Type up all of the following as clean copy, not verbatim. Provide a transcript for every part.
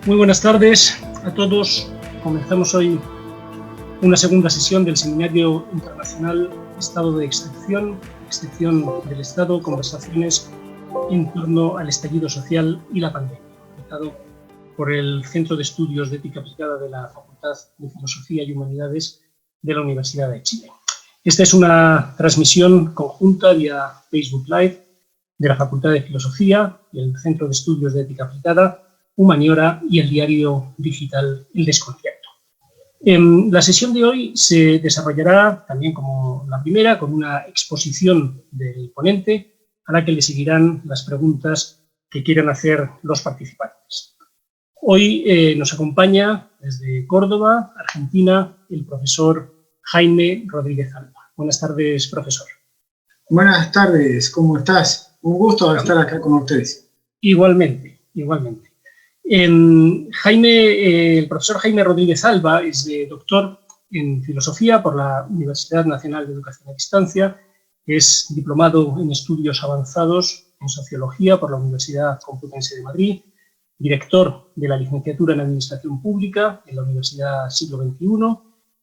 Muy buenas tardes a todos. Comenzamos hoy una segunda sesión del Seminario Internacional Estado de Excepción del Estado, conversaciones en torno al estallido social y la pandemia, organizado por el Centro de Estudios de Ética Aplicada de la Facultad de Filosofía y Humanidades de la Universidad de Chile. Esta es una transmisión conjunta vía Facebook Live de la Facultad de Filosofía, el Centro de Estudios de Ética Aplicada, Humaniora y el diario digital El Desconcierto. La sesión de hoy se desarrollará también como la primera, con una exposición del ponente a la que le seguirán las preguntas que quieran hacer los participantes. Hoy nos acompaña desde Córdoba, Argentina, el profesor Jaime Rodríguez Alba. Buenas tardes, profesor. Buenas tardes, ¿cómo estás? Un gusto estar acá con ustedes. Igualmente. El profesor Jaime Rodríguez Alba es doctor en Filosofía por la Universidad Nacional de Educación a Distancia, es diplomado en Estudios Avanzados en Sociología por la Universidad Complutense de Madrid, director de la Licenciatura en Administración Pública en la Universidad Siglo XXI,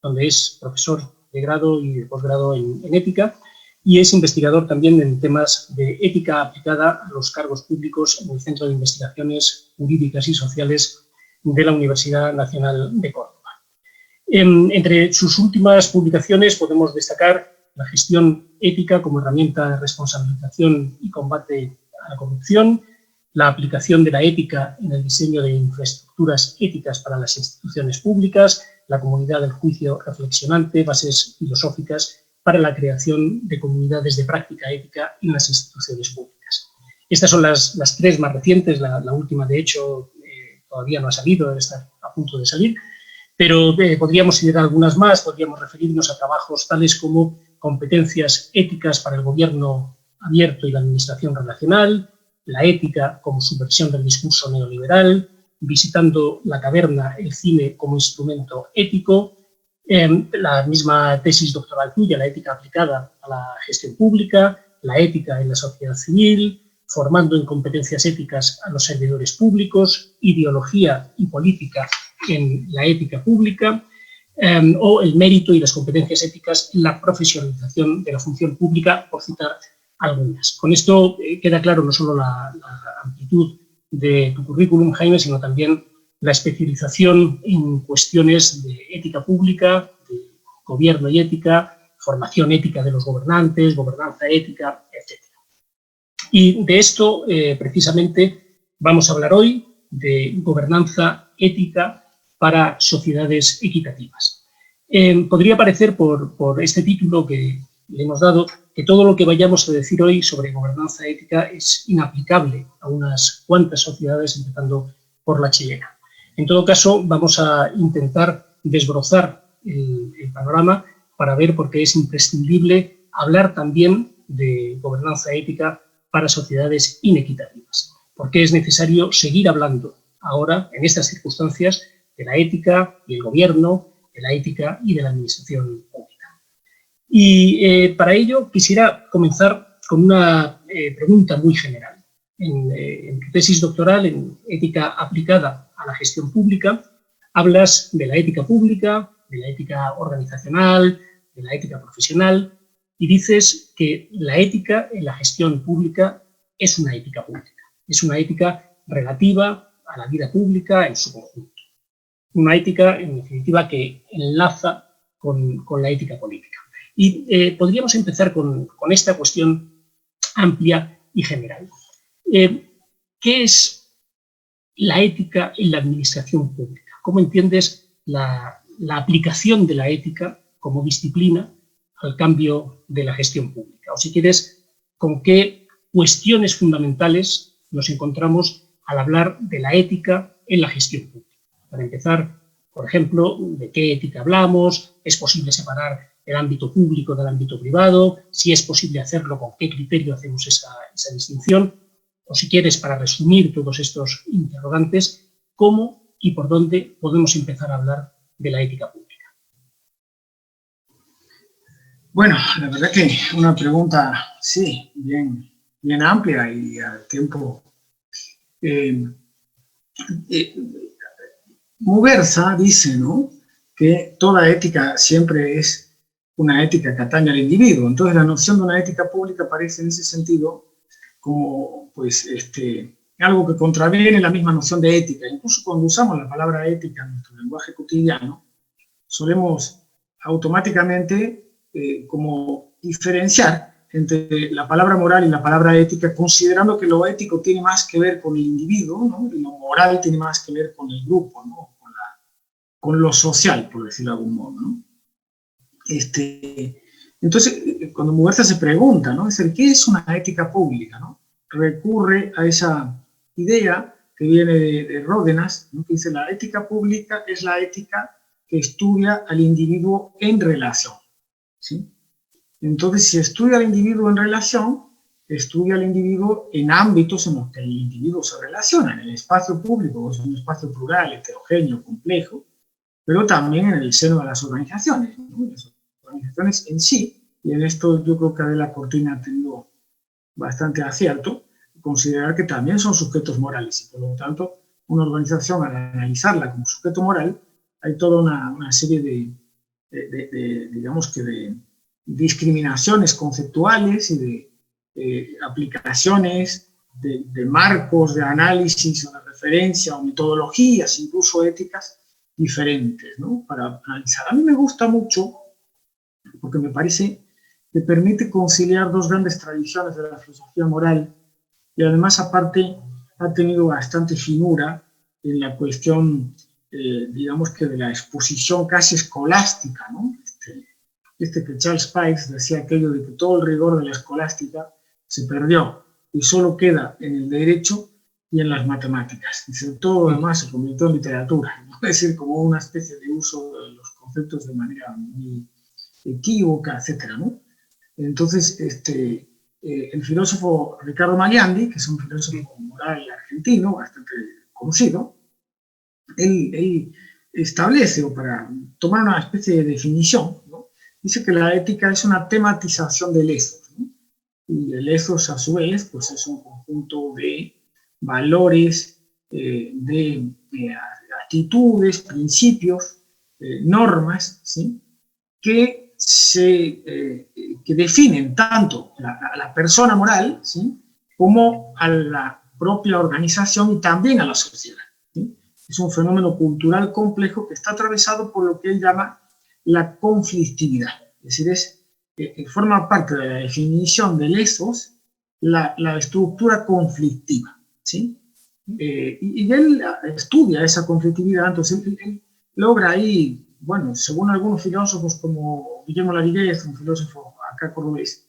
donde es profesor de grado y de posgrado en Ética, y es investigador también en temas de ética aplicada a los cargos públicos en el Centro de Investigaciones Jurídicas y Sociales de la Universidad Nacional de Córdoba. Entre sus últimas publicaciones podemos destacar la gestión ética como herramienta de responsabilización y combate a la corrupción, la aplicación de la ética en el diseño de infraestructuras éticas para las instituciones públicas, la comunidad del juicio reflexionante, bases filosóficas para la creación de comunidades de práctica ética en las instituciones públicas. Estas son las tres más recientes, la última de hecho todavía no ha salido, está a punto de salir, pero podríamos citar algunas más, podríamos referirnos a trabajos tales como competencias éticas para el gobierno abierto y la administración relacional, la ética como subversión del discurso neoliberal, visitando la caverna, el cine como instrumento ético, la misma tesis doctoral tuya, la ética aplicada a la gestión pública, la ética en la sociedad civil, formando en competencias éticas a los servidores públicos, ideología y política en la ética pública, o el mérito y las competencias éticas en la profesionalización de la función pública, por citar algunas. Con esto queda claro no solo la amplitud de tu currículum, Jaime, sino también la especialización en cuestiones de ética pública, de gobierno y ética, formación ética de los gobernantes, gobernanza ética, etc. Y de esto, precisamente, vamos a hablar hoy, de gobernanza ética para sociedades equitativas. Podría parecer, por este título que le hemos dado, que todo lo que vayamos a decir hoy sobre gobernanza ética es inaplicable a unas cuantas sociedades, empezando por la chilena. En todo caso, vamos a intentar desbrozar el panorama para ver por qué es imprescindible hablar también de gobernanza ética para sociedades inequitativas. Por qué es necesario seguir hablando ahora, en estas circunstancias, de la ética y el gobierno, de la ética y de la administración pública. Y para ello quisiera comenzar con una pregunta muy general. En tu tesis doctoral en ética aplicada a la gestión pública, hablas de la ética pública, de la ética organizacional, de la ética profesional, y dices que la ética en la gestión pública es una ética pública, es una ética relativa a la vida pública en su conjunto. Una ética, en definitiva, que enlaza con la ética política. Y podríamos empezar con esta cuestión amplia y general. ¿Qué es la ética en la administración pública? ¿Cómo entiendes la aplicación de la ética como disciplina al cambio de la gestión pública? O si quieres, ¿con qué cuestiones fundamentales nos encontramos al hablar de la ética en la gestión pública? Para empezar, por ejemplo, ¿de qué ética hablamos? ¿Es posible separar el ámbito público del ámbito privado? Si es posible hacerlo, ¿con qué criterio hacemos esa distinción? O si quieres, para resumir todos estos interrogantes, ¿cómo y por dónde podemos empezar a hablar de la ética pública? Bueno, la verdad que una pregunta, sí, bien amplia y al tiempo Muguerza dice, ¿no?, que toda ética siempre es una ética que atañe al individuo. Entonces la noción de una ética pública parece en ese sentido como pues, algo que contraviene la misma noción de ética. Incluso cuando usamos la palabra ética en nuestro lenguaje cotidiano, solemos automáticamente como diferenciar entre la palabra moral y la palabra ética, considerando que lo ético tiene más que ver con el individuo, ¿no?, y lo moral tiene más que ver con el grupo, ¿no?, con lo social, por decirlo de algún modo, ¿no? Entonces, cuando Muguerza se pregunta, ¿no?, es decir, ¿qué es una ética pública?, ¿no?, recurre a esa idea que viene de Ródenas, ¿no?, que dice: la ética pública es la ética que estudia al individuo en relación, ¿sí? Entonces, si estudia al individuo en relación, estudia al individuo en ámbitos en los que el individuo se relaciona. En el espacio público, que es un espacio plural, heterogéneo, complejo, pero también en el seno de las organizaciones, ¿no?, las organizaciones en sí, y en esto yo creo que Adela Cortina ha tenido bastante acierto, considerar que también son sujetos morales, y por lo tanto, una organización, al analizarla como sujeto moral, hay toda una serie digamos que de discriminaciones conceptuales y de aplicaciones, de marcos de análisis o de referencia o metodologías, incluso éticas, diferentes, ¿no?, para analizar. A mí me gusta mucho porque me parece que permite conciliar dos grandes tradiciones de la filosofía moral y además, aparte, ha tenido bastante finura en la cuestión, digamos que de la exposición casi escolástica, ¿no? Que Charles Pikes decía aquello de que todo el rigor de la escolástica se perdió y solo queda en el derecho y en las matemáticas. Dice, todo lo demás se convirtió en literatura, ¿no? Es decir, como una especie de uso de los conceptos de manera muy equívoca, etcétera, ¿no? Entonces, el filósofo Ricardo Magliandi, que es un filósofo moral argentino bastante conocido, él establece, o para tomar una especie de definición, ¿no?, dice que la ética es una tematización del ethos, ¿no?, y el ethos, a su vez, pues es un conjunto de valores, de actitudes, principios, normas, ¿sí?, que definen tanto a la persona moral, ¿sí?, como a la propia organización y también a la sociedad, ¿sí? Es un fenómeno cultural complejo que está atravesado por lo que él llama la conflictividad. Es decir, forma parte de la definición del ethos la estructura conflictiva, ¿sí? Y él estudia esa conflictividad, entonces él logra ahí, bueno, según algunos filósofos como Guillermo Lariguez, un filósofo acá cordobés,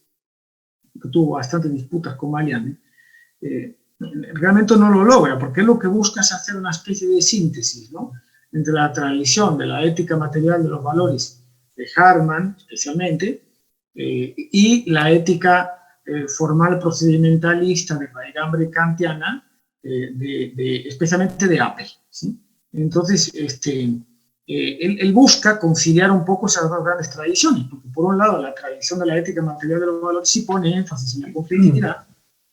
que tuvo bastantes disputas con Magliani, realmente no lo logra, porque él lo que busca es hacer una especie de síntesis, ¿no?, entre la tradición de la ética material de los valores de Hartmann, especialmente, y la ética formal procedimentalista de raigambre kantiana, especialmente de Apel, ¿sí? Entonces, él busca conciliar un poco esas dos grandes tradiciones, porque por un lado la tradición de la ética material de los valores sí pone énfasis en la conflictividad,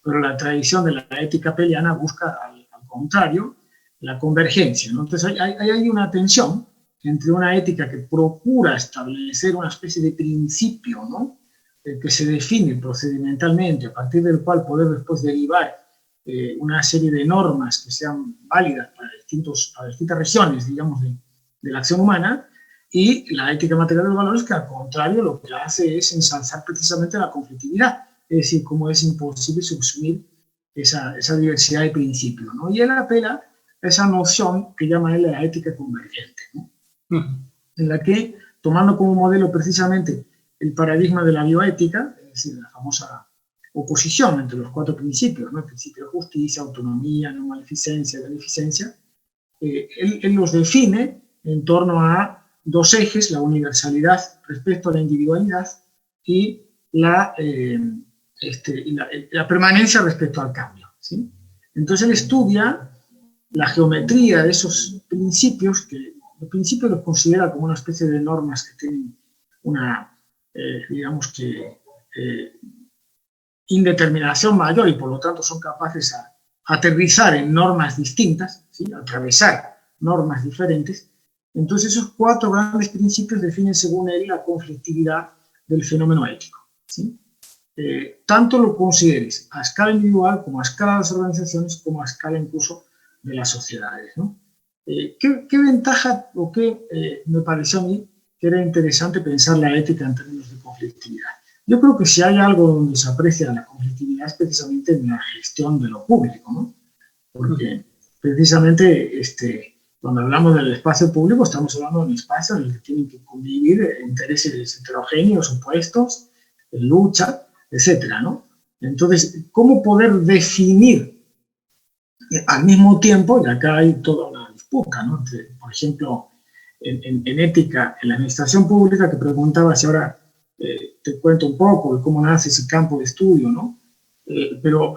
pero la tradición de la ética apeliana busca, al contrario, la convergencia, ¿no? Entonces hay una tensión entre una ética que procura establecer una especie de principio, ¿no?, que se define procedimentalmente, a partir del cual poder después derivar una serie de normas que sean válidas para distintas regiones, digamos, de la acción humana, y la ética material de los valores, que al contrario lo que hace es ensalzar precisamente la conflictividad, es decir, cómo es imposible subsumir esa diversidad de principios, ¿no? Y él apela a esa noción que llama él la ética convergente, ¿no? En la que, tomando como modelo precisamente el paradigma de la bioética, es decir, la famosa oposición entre los cuatro principios, ¿no?, el principio de justicia, autonomía, no maleficencia, beneficencia, él los define en torno a dos ejes: la universalidad respecto a la individualidad y la permanencia respecto al cambio, ¿sí? Entonces él estudia la geometría de esos principios, que al principio los considera como una especie de normas que tienen una, digamos que, indeterminación mayor, y por lo tanto son capaces a aterrizar en normas distintas, ¿sí?, atravesar normas diferentes. Entonces esos 4 grandes principios definen, según él, la conflictividad del fenómeno ético, ¿sí? Tanto lo consideres a escala individual, como a escala de las organizaciones, como a escala incluso de las sociedades, ¿no? ¿Qué ventaja o qué me pareció a mí que era interesante pensar la ética en términos de conflictividad? Yo creo que si hay algo donde se aprecia la conflictividad es precisamente en la gestión de lo público, ¿no? Porque precisamente cuando hablamos del espacio público estamos hablando de un espacio en el que tienen que convivir intereses heterogéneos, opuestos, en lucha, etcétera, ¿no? Entonces, ¿cómo poder definir al mismo tiempo, y acá hay toda una disputa, ¿no? Por ejemplo, en ética, en la administración pública, que preguntaba si ahora te cuento un poco de cómo nace ese campo de estudio, ¿no? Pero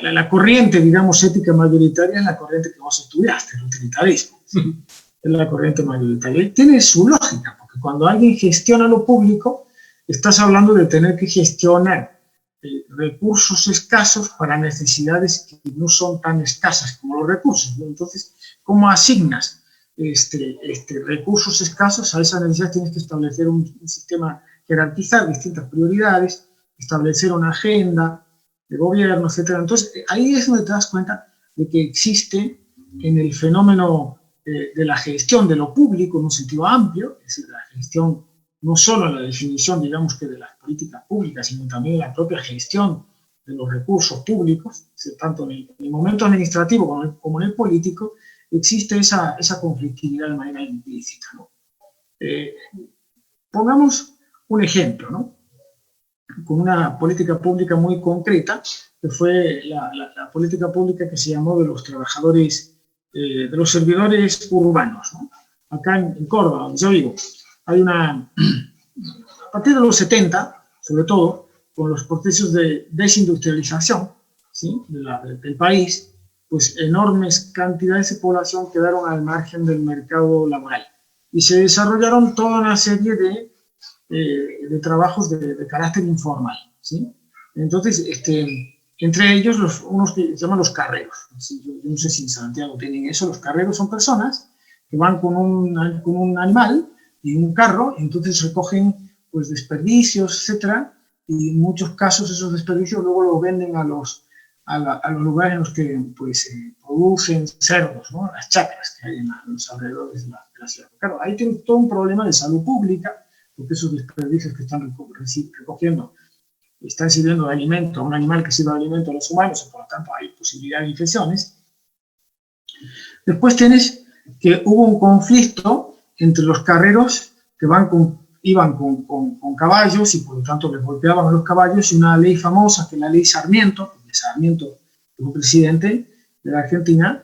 la corriente, digamos, ética mayoritaria es la corriente que vos estudiaste, el utilitarismo, ¿sí? Es la corriente mayoritaria. Y tiene su lógica, porque cuando alguien gestiona lo público, estás hablando de tener que gestionar recursos escasos para necesidades que no son tan escasas como los recursos, ¿no? Entonces, ¿cómo asignas recursos escasos a esas necesidades? Tienes que establecer un sistema, jerarquizar distintas prioridades, establecer una agenda de gobierno, etc. Entonces, ahí es donde te das cuenta de que existe en el fenómeno de la gestión de lo público en un sentido amplio, es decir, la gestión no solo en la definición, digamos, que de las políticas públicas, sino también en la propia gestión de los recursos públicos, tanto en el momento administrativo como en el político, existe esa conflictividad de manera implícita, ¿no? Pongamos un ejemplo, ¿no? Con una política pública muy concreta, que fue la política pública que se llamó de los trabajadores, de los servidores urbanos, ¿no? Acá en Córdoba, donde yo vivo, hay a partir de los 70, sobre todo, con los procesos de desindustrialización, ¿sí? del país, pues enormes cantidades de población quedaron al margen del mercado laboral y se desarrollaron toda una serie de trabajos de carácter informal, ¿sí? Entonces, entre ellos unos que se llaman los carreros, ¿sí? Yo no sé si en Santiago tienen eso. Los carreros son personas que van con un animal y un carro, y entonces recogen pues desperdicios, etcétera, y en muchos casos esos desperdicios luego los venden a los lugares en los que pues, producen cerdos, ¿no? Las chacras que hay en los alrededores de la ciudad. Claro, ahí tiene todo un problema de salud pública, porque esos desperdicios que están recogiendo están sirviendo de alimento a un animal que sirve de alimento a los humanos, y por lo tanto hay posibilidad de infecciones. Después tienes que hubo un conflicto entre los carreros que iban con caballos y por lo tanto les golpeaban a los caballos, y una ley famosa, que es la ley Sarmiento. Sarmiento, como presidente de la Argentina,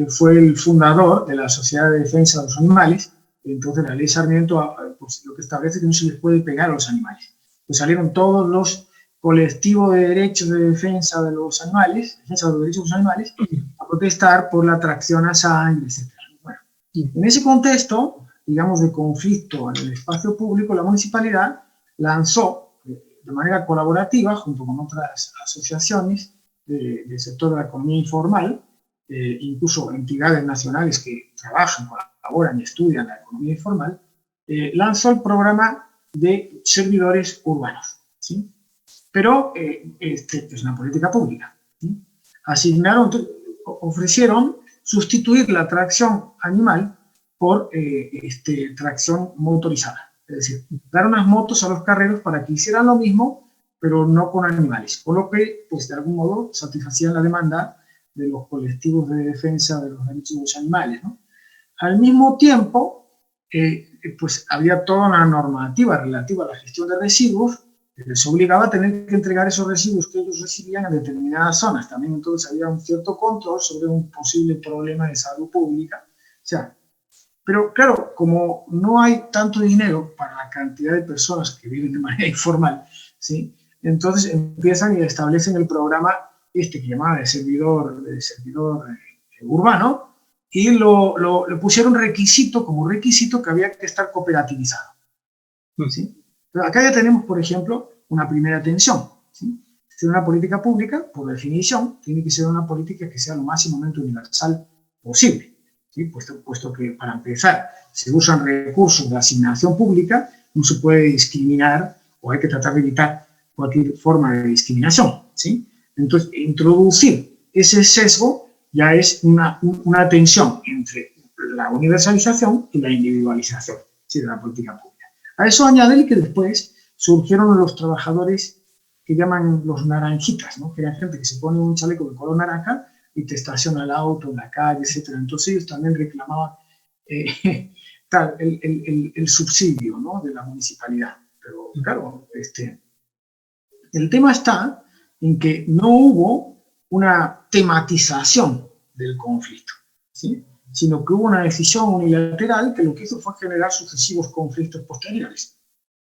fue el fundador de la Sociedad de Defensa de los Animales. Entonces la ley Sarmiento pues, lo que establece es que no se les puede pegar a los animales. Pues salieron todos los colectivos de derechos de defensa de los animales, defensa de los derechos de los animales, a protestar por la tracción a sangre, etc. Bueno, en ese contexto, digamos, de conflicto en el espacio público, la municipalidad lanzó de manera colaborativa, junto con otras asociaciones del sector de la economía informal, incluso entidades nacionales que trabajan, colaboran y estudian la economía informal, lanzó el programa de servidores urbanos, ¿sí? Pero es una política pública, ¿sí? Ofrecieron sustituir la tracción animal por tracción motorizada. Es decir, dar unas motos a los carreros para que hicieran lo mismo, pero no con animales. Por lo que, pues de algún modo, satisfacían la demanda de los colectivos de defensa de los derechos de los animales, ¿no? Al mismo tiempo, pues había toda una normativa relativa a la gestión de residuos que les obligaba a tener que entregar esos residuos que ellos recibían en determinadas zonas. También entonces había un cierto control sobre un posible problema de salud pública. O sea, pero claro, como no hay tanto dinero para la cantidad de personas que viven de manera informal, ¿sí? Entonces empiezan y establecen el programa que llamaba de servidor urbano, y le pusieron como requisito que había que estar cooperativizado, ¿sí? Pero acá ya tenemos, por ejemplo, una primera tensión, ¿sí? Si una política pública, por definición, tiene que ser una política que sea lo máximamente universal posible. ¿sí? Puesto que, para empezar, se usan recursos de asignación pública, no se puede discriminar o hay que tratar de evitar cualquier forma de discriminación, ¿sí? Entonces, introducir ese sesgo ya es una tensión entre la universalización y la individualización, ¿sí? De la política pública. A eso añadir que después surgieron los trabajadores que llaman los naranjitas, ¿no? Que eran gente que se pone un chaleco de color naranja y te estaciona el auto en la calle, etc. Entonces ellos también reclamaban el subsidio, ¿no? De la municipalidad. Pero claro, el tema está en que no hubo una tematización del conflicto, ¿sí? Sino que hubo una decisión unilateral que lo que hizo fue generar sucesivos conflictos posteriores,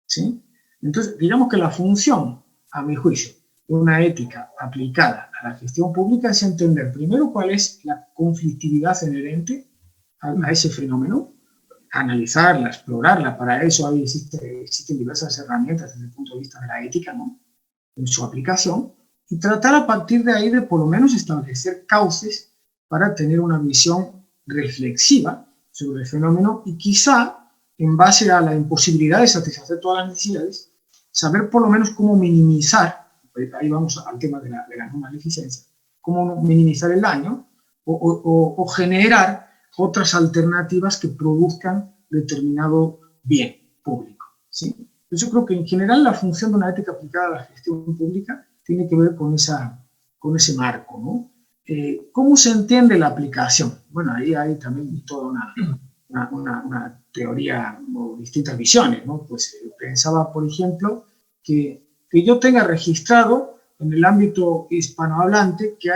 ¿sí? Entonces, digamos que la función, a mi juicio, de una ética aplicada a la gestión pública es entender primero cuál es la conflictividad inherente a ese fenómeno, analizarla, explorarla. Para eso existen diversas herramientas desde el punto de vista de la ética, ¿no? En su aplicación, y tratar a partir de ahí de por lo menos establecer cauces para tener una visión reflexiva sobre el fenómeno y quizá, en base a la imposibilidad de satisfacer todas las necesidades, saber por lo menos cómo minimizar, ahí vamos al tema de la no maleficencia, cómo minimizar el daño o generar otras alternativas que produzcan determinado bien público, ¿sí? Entonces yo creo que en general la función de una ética aplicada a la gestión pública tiene que ver con ese marco, ¿no? ¿Cómo se entiende la aplicación? Bueno, ahí hay también toda una teoría o distintas visiones, ¿no? Pues pensaba, por ejemplo, que yo tenga registrado en el ámbito hispanohablante que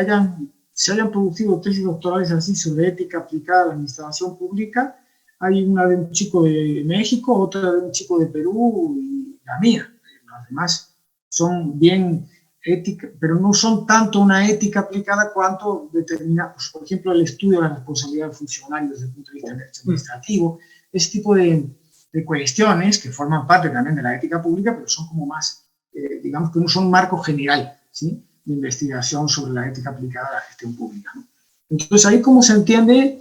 se hayan producido tesis doctorales así sobre ética aplicada a la administración pública. Hay una de un chico de México, otra de un chico de Perú y la mía. Las demás son bien ética, pero no son tanto una ética aplicada cuanto determina, pues, por ejemplo, el estudio de la responsabilidad del funcionario desde el punto de vista administrativo, ese tipo de cuestiones que forman parte también de la ética pública, pero son como más, digamos que no son un marco general, ¿sí? De investigación sobre la ética aplicada a la gestión pública, ¿no? Entonces, ahí cómo se entiende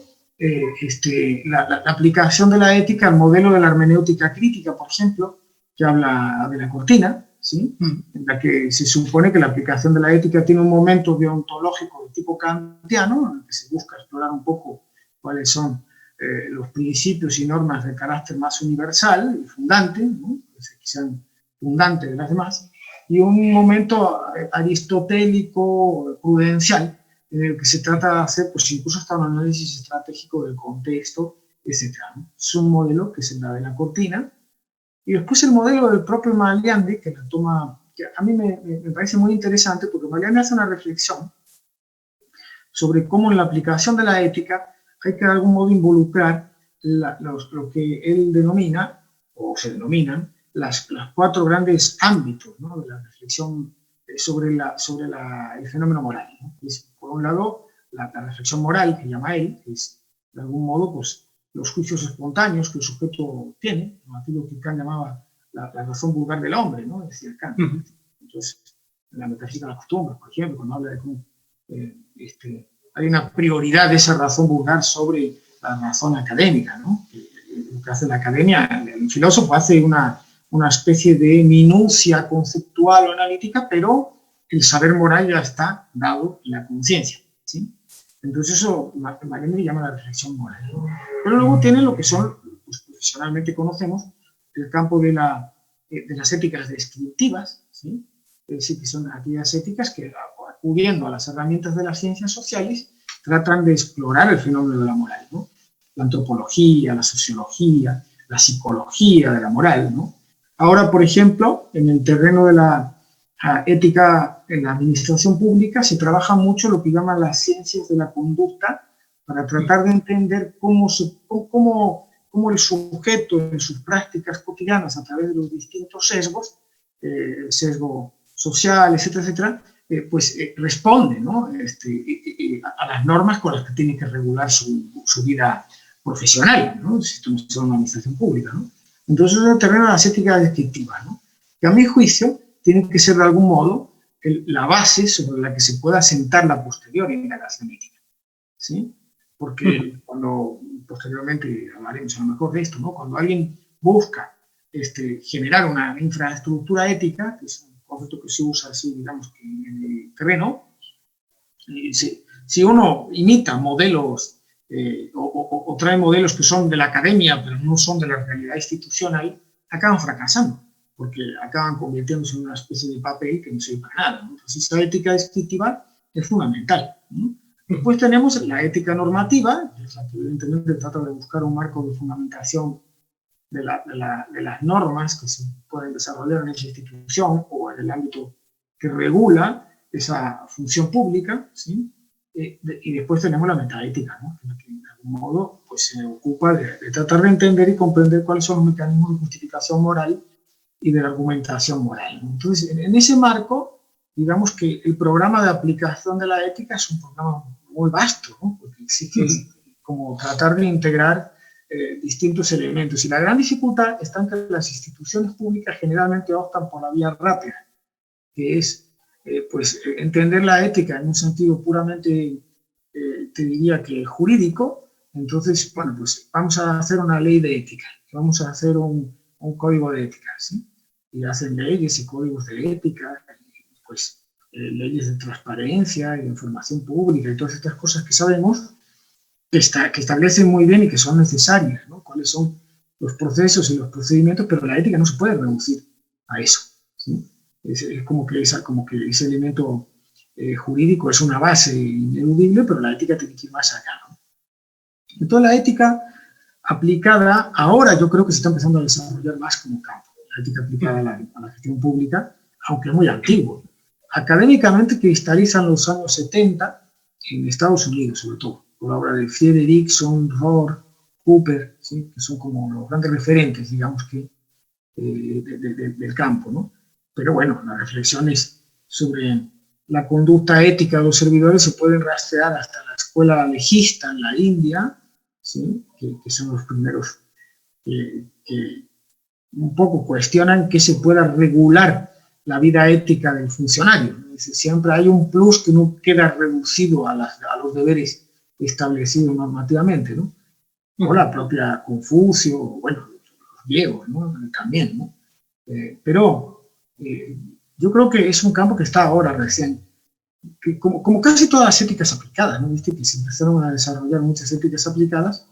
la aplicación de la ética al modelo de la hermenéutica crítica, por ejemplo, que habla de la cortina, ¿sí? En la que se supone que la aplicación de la ética tiene un momento deontológico de tipo kantiano, en el que se busca explorar un poco cuáles son los principios y normas de carácter más universal y fundante, ¿no? Que sean fundantes de las demás, y un momento aristotélico, prudencial, en el que se trata de hacer, pues, incluso hasta un análisis estratégico del contexto, etc., ¿no? Es un modelo que es el de la cortina. Y después el modelo del propio Maliandi, que a mí me parece muy interesante, porque Maliandi hace una reflexión sobre cómo en la aplicación de la ética hay que de algún modo involucrar lo que él denomina, o se denominan, las 4 grandes ámbitos, ¿no? De la reflexión sobre el fenómeno moral, ¿no? Es, por un lado, la reflexión moral, que llama él, que es de algún modo, pues, los juicios espontáneos que el sujeto tiene, ¿no? Aquello que Kant llamaba la razón vulgar del hombre, ¿no? Decía Kant. Entonces, en la metafísica de las costumbres, por ejemplo, cuando habla de cómo hay una prioridad de esa razón vulgar sobre la razón académica, ¿no? Lo que hace la academia, el filósofo hace una especie de minucia conceptual o analítica, pero el saber moral ya está dado en la conciencia, ¿sí? Entonces eso Maliandi llama la reflexión moral, ¿no? Pero luego tiene lo que son, pues, profesionalmente conocemos, el campo de las éticas descriptivas, ¿sí? Es decir, que son aquellas éticas que, acudiendo a las herramientas de las ciencias sociales, tratan de explorar el fenómeno de la moral, ¿no? La antropología, la sociología, la psicología de la moral, ¿no? Ahora, por ejemplo, en el terreno de la ética en la administración pública se trabaja mucho lo que llaman las ciencias de la conducta para tratar de entender cómo el sujeto en sus prácticas cotidianas a través de los distintos sesgos, el sesgo social, etcétera, etcétera, responde, ¿no? A las normas con las que tiene que regular su vida profesional, ¿no? Si esto no es una administración pública, ¿no? Entonces es el terreno de las éticas descriptivas, ¿no? Que a mi juicio tiene que ser de algún modo la base sobre la que se pueda sentar la posterior indagación ética, ¿sí? porque cuando, posteriormente hablaremos a lo mejor de esto, ¿no? Cuando alguien busca generar una infraestructura ética, que es un concepto que se usa así, digamos, que en el terreno, si uno imita modelos o trae modelos que son de la academia, pero no son de la realidad institucional, acaban fracasando, porque acaban convirtiéndose en una especie de papel que no sirve para nada, ¿no? Entonces, esa ética descriptiva es fundamental, ¿no? Después tenemos la ética normativa, que es la que evidentemente trata de buscar un marco de fundamentación de las normas que se pueden desarrollar en esa institución o en el ámbito que regula esa función pública, ¿sí? Y después tenemos la metaética, ¿no? Que de algún modo pues, se ocupa de tratar de entender y comprender cuáles son los mecanismos de justificación moral y de la argumentación moral, ¿no? Entonces, en ese marco, digamos que el programa de aplicación de la ética es un programa muy vasto, ¿no? Porque exige como tratar de integrar distintos elementos. Y la gran dificultad está en que las instituciones públicas generalmente optan por la vía rápida, que es pues, entender la ética en un sentido puramente, te diría que jurídico. Entonces, bueno, pues vamos a hacer una ley de ética, vamos a hacer un código de ética, ¿sí? Y hacen leyes y códigos de ética, pues leyes de transparencia y de información pública y todas estas cosas que sabemos que establecen muy bien y que son necesarias, ¿no? Cuáles son los procesos y los procedimientos, pero la ética no se puede reducir a eso, ¿sí? Es como que ese elemento jurídico es una base ineludible, pero la ética tiene que ir más allá, ¿no? Entonces la ética aplicada, ahora yo creo que se está empezando a desarrollar más como campo, la ética aplicada a la gestión pública, aunque es muy antiguo. Académicamente cristaliza en los años 70 en Estados Unidos, sobre todo, por la obra de Frederickson, Rohr, Cooper, ¿sí? Que son como los grandes referentes, digamos, que del campo, ¿no? Pero bueno, las reflexiones sobre la conducta ética de los servidores se pueden rastrear hasta la escuela legista en la India, ¿sí? Que son los primeros que un poco cuestionan que se pueda regular la vida ética del funcionario. Siempre hay un plus que no queda reducido a los deberes establecidos normativamente, ¿no? O la propia Confucio, bueno, los griegos, ¿no? También, ¿no? Pero yo creo que es un campo que está ahora recién, que como casi todas las éticas aplicadas, ¿no? Viste que se empezaron a desarrollar muchas éticas aplicadas.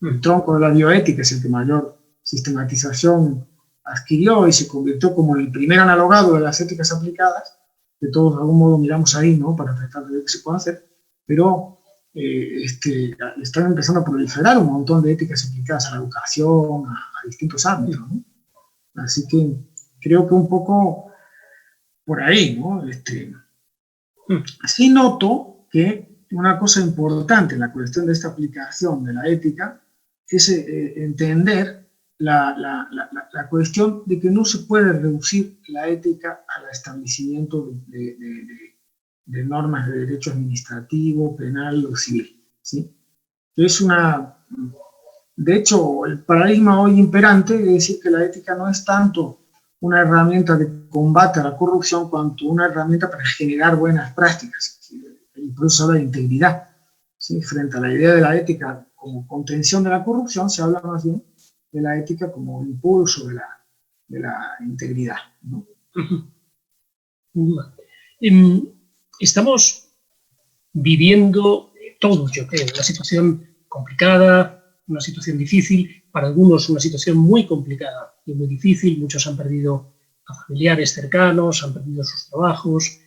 El tronco de la bioética es el que mayor sistematización adquirió y se convirtió como el primer analogado de las éticas aplicadas, que todos de algún modo miramos ahí, ¿no? Para tratar de ver qué se puede hacer, pero están empezando a proliferar un montón de éticas aplicadas a la educación, a distintos ámbitos, ¿no? Así que creo que un poco por ahí, ¿no? Sí noto que una cosa importante en la cuestión de esta aplicación de la ética es entender la cuestión de que no se puede reducir la ética al establecimiento de normas de derecho administrativo, penal o civil, ¿sí? De hecho, el paradigma hoy imperante es decir que la ética no es tanto una herramienta de combate a la corrupción cuanto una herramienta para generar buenas prácticas, ¿sí? Y por eso se habla de integridad, ¿sí? Frente a la idea de la ética como contención de la corrupción, se habla más bien de la ética como impulso de la integridad, ¿no? Estamos viviendo todos, yo creo, una situación complicada, una situación difícil, para algunos una situación muy complicada y muy difícil. Muchos han perdido a familiares cercanos, han perdido sus trabajos,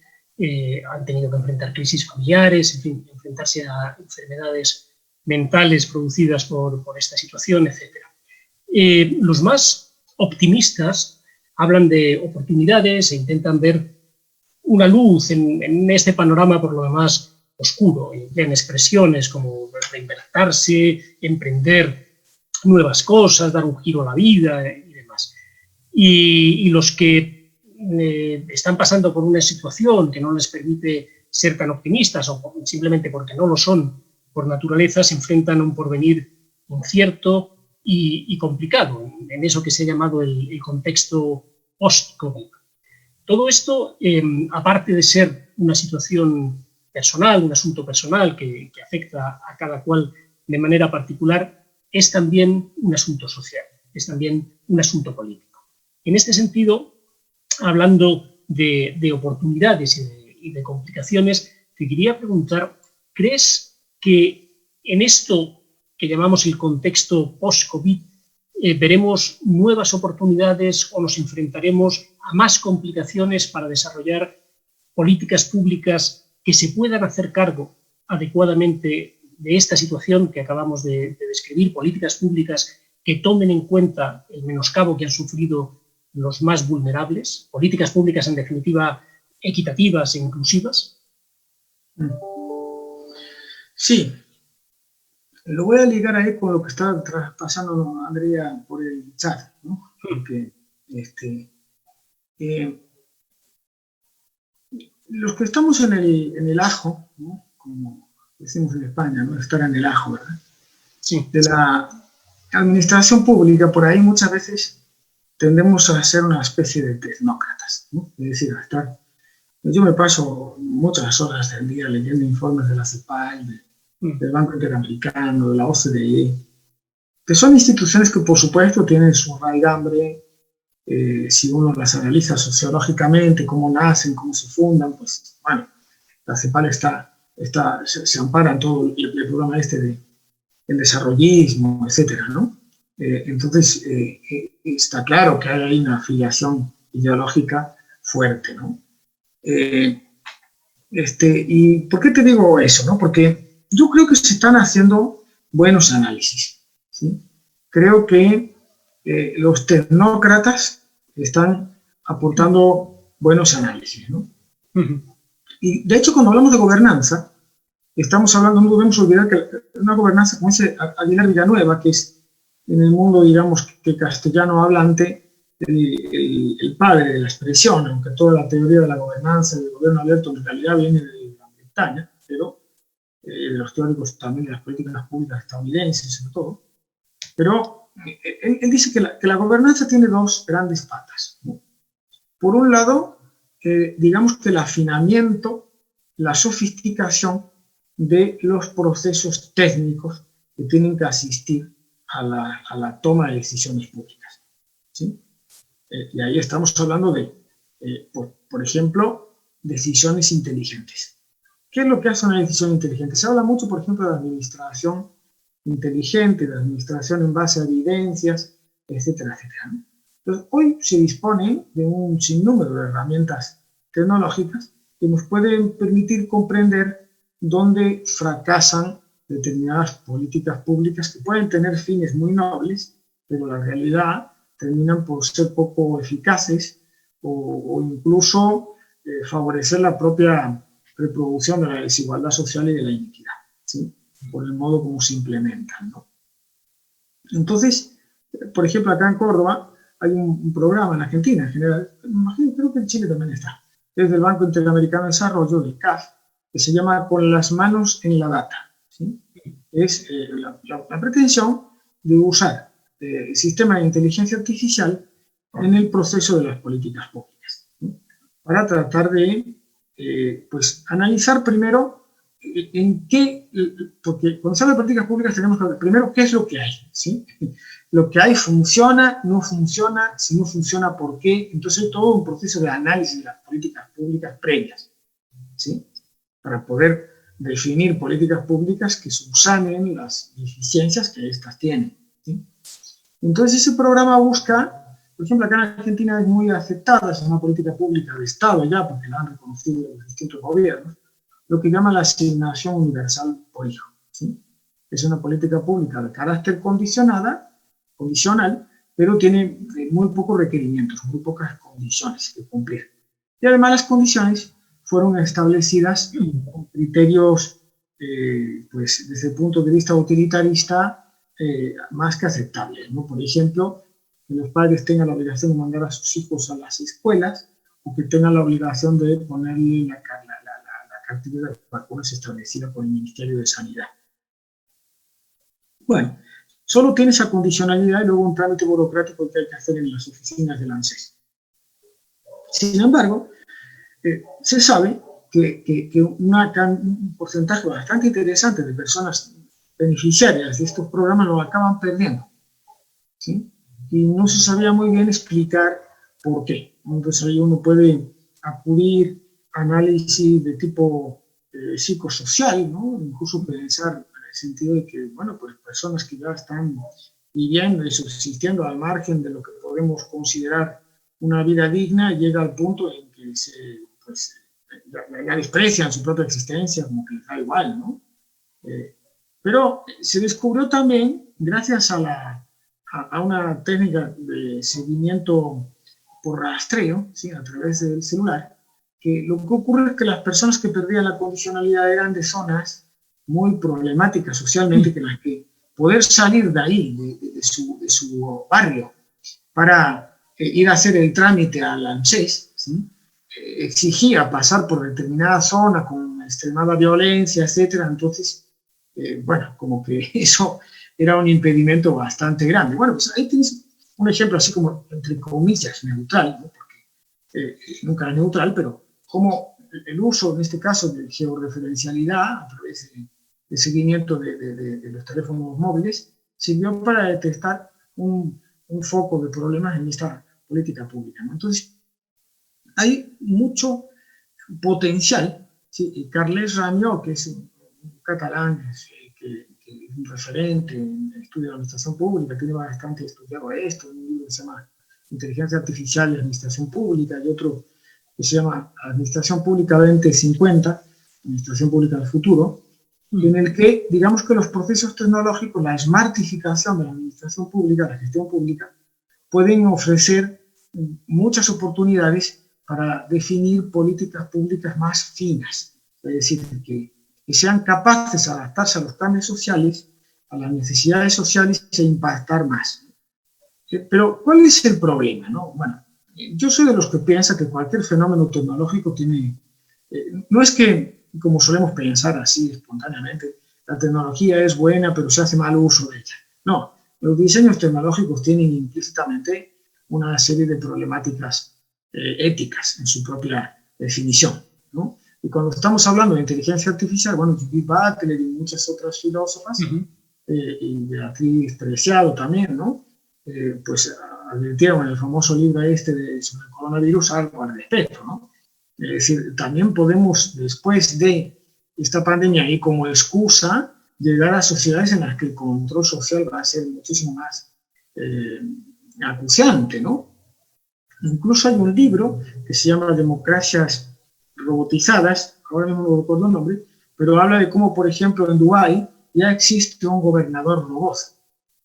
han tenido que enfrentar crisis familiares, en fin, enfrentarse a enfermedades mentales producidas por esta situación, etc. Los más optimistas hablan de oportunidades e intentan ver una luz en este panorama por lo demás oscuro, en expresiones como reinventarse, emprender nuevas cosas, dar un giro a la vida y demás. Y los que están pasando por una situación que no les permite ser tan optimistas o simplemente porque no lo son por naturaleza, se enfrentan a un porvenir incierto y complicado, en eso que se ha llamado el contexto post-COVID. Todo esto, aparte de ser una situación personal, un asunto personal que afecta a cada cual de manera particular, es también un asunto social, es también un asunto político. En este sentido, hablando de oportunidades y de complicaciones, te quería preguntar, ¿crees que en esto que llamamos el contexto post-COVID veremos nuevas oportunidades o nos enfrentaremos a más complicaciones para desarrollar políticas públicas que se puedan hacer cargo adecuadamente de esta situación que acabamos de describir, políticas públicas que tomen en cuenta el menoscabo que han sufrido los más vulnerables, políticas públicas en definitiva equitativas e inclusivas? Sí, lo voy a ligar ahí con lo que está pasando Andrea por el chat, ¿no? Porque los que estamos en el ajo, ¿no? Como decimos en España, ¿no? Estar en el ajo, ¿verdad? Sí. De la administración pública, por ahí muchas veces tendemos a ser una especie de tecnócratas, ¿no? Es decir, a estar... Yo me paso muchas horas del día leyendo informes de la CEPAL, del Banco Interamericano, de la OCDE, que son instituciones que, por supuesto, tienen su raigambre. Si uno las analiza sociológicamente, cómo nacen, cómo se fundan, pues, bueno, la CEPAL se ampara en todo el programa del desarrollismo, etcétera, ¿no? Entonces, está claro que hay ahí una afiliación ideológica fuerte, ¿no? ¿Y por qué te digo eso, no? Porque yo creo que se están haciendo buenos análisis, ¿sí? Creo que los tecnócratas están aportando buenos análisis, ¿no? Y de hecho, cuando hablamos de gobernanza, estamos hablando, no debemos olvidar que una gobernanza, como dice Aguilar Villanueva, que es en el mundo, digamos, que castellano hablante, el padre de la expresión, aunque toda la teoría de la gobernanza y del gobierno abierto en realidad viene de Gran Bretaña, pero los teóricos también de las políticas públicas estadounidenses, sobre todo. Pero él dice que la gobernanza tiene dos grandes patas, ¿no? Por un lado, digamos que el afinamiento, la sofisticación de los procesos técnicos que tienen que asistir a la toma de decisiones públicas, ¿sí? Y ahí estamos hablando de, por ejemplo, decisiones inteligentes. ¿Qué es lo que hace una decisión inteligente? Se habla mucho, por ejemplo, de administración inteligente, de administración en base a evidencias, etcétera, etcétera, ¿no? Entonces, hoy se dispone de un sinnúmero de herramientas tecnológicas que nos pueden permitir comprender dónde fracasan determinadas políticas públicas que pueden tener fines muy nobles, pero la realidad terminan por ser poco eficaces o incluso favorecer la propia reproducción de la desigualdad social y de la inequidad, ¿sí? Por el modo como se implementan, ¿no? Entonces, por ejemplo, acá en Córdoba hay un programa en Argentina en general, imagino, creo que en Chile también está, es del Banco Interamericano de Desarrollo, del CAF, que se llama Con las manos en la data, ¿sí? Es la pretensión de usar el sistema de inteligencia artificial en el proceso de las políticas públicas, ¿sí? Para tratar de pues, analizar primero en qué, porque cuando se habla de políticas públicas tenemos que ver primero qué es lo que hay, ¿sí? Lo que hay funciona, no funciona, si no funciona, ¿por qué? Entonces hay todo un proceso de análisis de las políticas públicas previas, ¿sí? Para poder definir políticas públicas que subsanen las deficiencias que estas tienen, ¿sí? Entonces ese programa busca, por ejemplo, acá en Argentina es muy aceptada, es una política pública de Estado ya, porque la han reconocido los distintos gobiernos, lo que llama la asignación universal por hijo, ¿sí? Es una política pública de carácter condicional, pero tiene muy pocos requerimientos, muy pocas condiciones que cumplir. Y además las condiciones fueron establecidas con criterios, pues desde el punto de vista utilitarista, más que aceptables, ¿no? Por ejemplo, que los padres tengan la obligación de mandar a sus hijos a las escuelas o que tengan la obligación de ponerle la cantidad de vacunas establecida por el Ministerio de Sanidad. Bueno, solo tiene esa condicionalidad y luego un trámite burocrático que hay que hacer en las oficinas del ANSES. Sin embargo, se sabe que un porcentaje bastante interesante de personas beneficiarias de estos programas lo acaban perdiendo, ¿sí? Y no se sabía muy bien explicar por qué. Entonces ahí uno puede acudir a análisis de tipo psicosocial, ¿no? Incluso pensar en el sentido de que, bueno, pues personas que ya están viviendo y subsistiendo al margen de lo que podemos considerar una vida digna, llega al punto en que ya desprecian su propia existencia, como que les da igual, ¿no? Pero se descubrió también, gracias a una técnica de seguimiento por rastreo, ¿sí?, a través del celular, que lo que ocurre es que las personas que perdían la condicionalidad eran de zonas muy problemáticas socialmente, que las que poder salir de ahí, de su barrio, para ir a hacer el trámite al ANSES, ¿sí?, exigía pasar por determinada zona con extremada violencia, etcétera. Entonces, bueno, como que eso era un impedimento bastante grande. Bueno, pues ahí tienes un ejemplo así como, entre comillas, neutral, ¿no? Porque nunca es neutral, pero como el uso, en este caso, de georreferencialidad a través de seguimiento de los teléfonos móviles, sirvió para detectar un foco de problemas en esta política pública, ¿no? Entonces, hay mucho potencial, ¿sí? Carles Ramió, que es un catalán que es un referente en el estudio de la administración pública, tiene bastante estudiado esto, un libro que se llama Inteligencia Artificial y Administración Pública, y otro que se llama Administración Pública 2050, Administración Pública del Futuro, en el que, digamos que los procesos tecnológicos, la smartificación de la administración pública, la gestión pública, pueden ofrecer muchas oportunidades para definir políticas públicas más finas, es decir, que sean capaces de adaptarse a los cambios sociales, a las necesidades sociales e impactar más. Pero, ¿cuál es el problema, no? Bueno, yo soy de los que piensa que cualquier fenómeno tecnológico tiene... no es que, como solemos pensar así espontáneamente, la tecnología es buena pero se hace mal uso de ella. No, los diseños tecnológicos tienen implícitamente una serie de problemáticas éticas en su propia definición, ¿no? Y cuando estamos hablando de inteligencia artificial, bueno, Judith Butler y muchas otras filósofas, y Beatriz Preciado también, ¿no? Pues advirtieron en el famoso libro sobre el coronavirus algo al respecto, ¿no? Es decir, también podemos, después de esta pandemia y como excusa, llegar a sociedades en las que el control social va a ser muchísimo más acuciante, ¿no? Incluso hay un libro que se llama Democracias Robotizadas, ahora mismo no recuerdo el nombre, pero habla de cómo, por ejemplo, en Dubái ya existe un gobernador robot.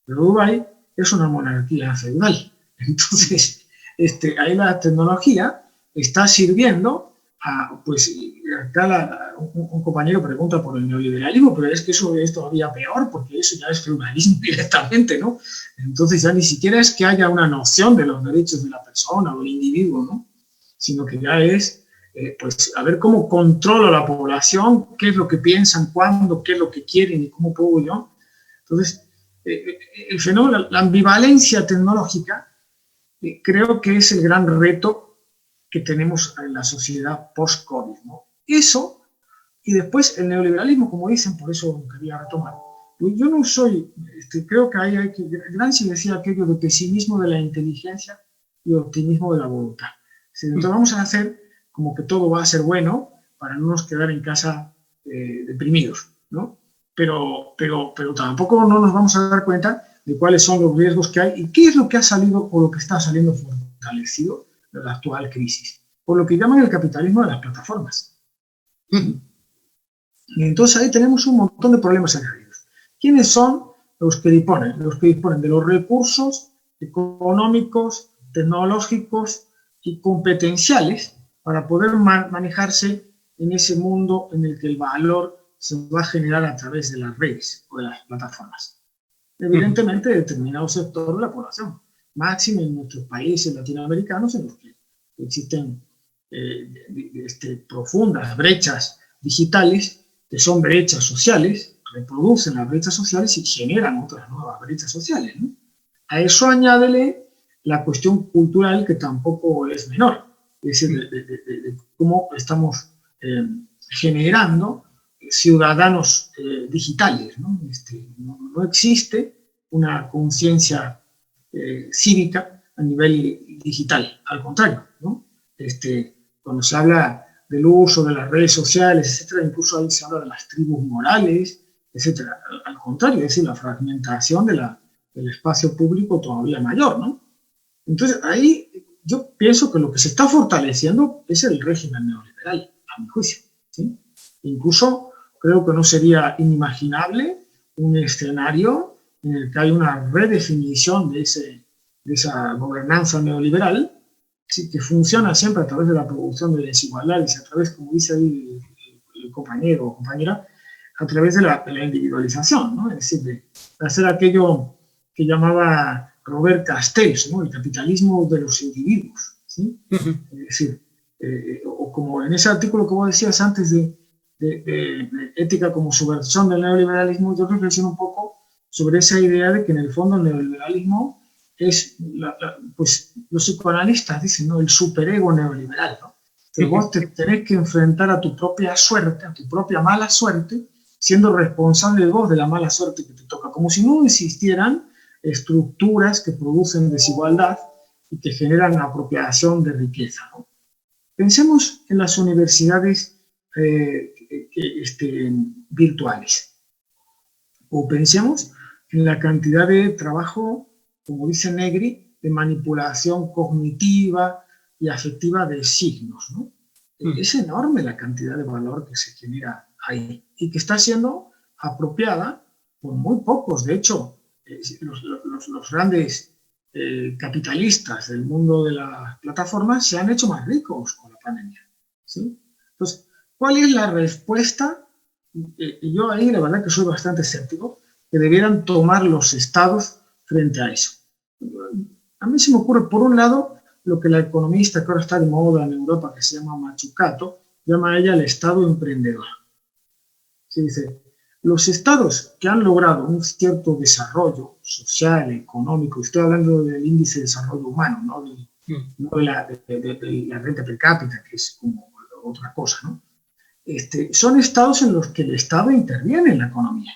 Pero Dubái es una monarquía feudal. Entonces, ahí la tecnología está sirviendo a, pues, acá un compañero pregunta por el neoliberalismo, pero es que eso es todavía peor, porque eso ya es feudalismo directamente, ¿no? Entonces ya ni siquiera es que haya una noción de los derechos de la persona o del individuo, ¿no? Sino que ya es, pues, a ver cómo controlo a la población, qué es lo que piensan, cuándo, qué es lo que quieren y cómo puedo yo. Entonces, el fenómeno, la ambivalencia tecnológica, creo que es el gran reto que tenemos en la sociedad post-COVID, ¿no? Eso, y después el neoliberalismo, como dicen, por eso quería retomar. Yo no soy, creo que hay que, Gramsci decía aquello de pesimismo de la inteligencia y optimismo de la voluntad. Entonces vamos a hacer como que todo va a ser bueno para no nos quedar en casa deprimidos, ¿no? Pero tampoco no nos vamos a dar cuenta de cuáles son los riesgos que hay y qué es lo que ha salido o lo que está saliendo fortalecido de la actual crisis, por lo que llaman el capitalismo de las plataformas. Y entonces ahí tenemos un montón de problemas añadidos. ¿Quiénes son los que disponen? Los que disponen de los recursos económicos, tecnológicos y competenciales para poder manejarse en ese mundo en el que el valor se va a generar a través de las redes o de las plataformas. Evidentemente, determinado sector de la población, máximo en nuestros países latinoamericanos en los que existen profundas brechas digitales, que son brechas sociales, reproducen las brechas sociales y generan otras nuevas brechas sociales, ¿no? A eso añádele la cuestión cultural, que tampoco es menor, es decir, de cómo estamos generando ciudadanos digitales, ¿no? No existe una conciencia cívica a nivel digital, al contrario, ¿no? Cuando se habla del uso de las redes sociales, etcétera, incluso ahí se habla de las tribus morales, etcétera. Al contrario, es decir, la fragmentación del espacio público todavía mayor, ¿no? Entonces, ahí yo pienso que lo que se está fortaleciendo es el régimen neoliberal, a mi juicio, ¿sí? Incluso creo que no sería inimaginable un escenario en el que hay una redefinición de esa gobernanza neoliberal, ¿sí? Que funciona siempre a través de la producción de desigualdades, a través, como dice ahí el compañero o compañera, a través de la individualización, ¿no? Es decir, de hacer aquello que llamaba Robert Castells, ¿no? El capitalismo de los individuos, ¿sí? Es decir, o como en ese artículo que vos decías antes de ética como subversión del neoliberalismo, yo reflexiono un poco sobre esa idea de que en el fondo el neoliberalismo es, pues los psicoanalistas dicen, ¿no? El superego neoliberal, ¿no? Que vos te tenés que enfrentar a tu propia suerte, a tu propia mala suerte, siendo responsable vos de la mala suerte que te toca, como si no existieran estructuras que producen desigualdad y que generan apropiación de riqueza, ¿no? Pensemos en las universidades virtuales, o pensemos en la cantidad de trabajo, como dice Negri, de manipulación cognitiva y afectiva de signos, ¿no? Es enorme la cantidad de valor que se genera ahí y que está siendo apropiada por muy pocos. De hecho, los grandes capitalistas del mundo de las plataformas se han hecho más ricos con la pandemia, ¿sí? Entonces, ¿cuál es la respuesta? Yo ahí la verdad que soy bastante escéptico que debieran tomar los estados frente a eso. A mí se me ocurre, por un lado, lo que la economista que ahora está de moda en Europa, que se llama Mazzucato, llama a ella el estado emprendedor. Se dice, los estados que han logrado un cierto desarrollo social, económico, estoy hablando del índice de desarrollo humano, no de la renta per cápita, que es como otra cosa, ¿no? Son estados en los que el Estado interviene en la economía,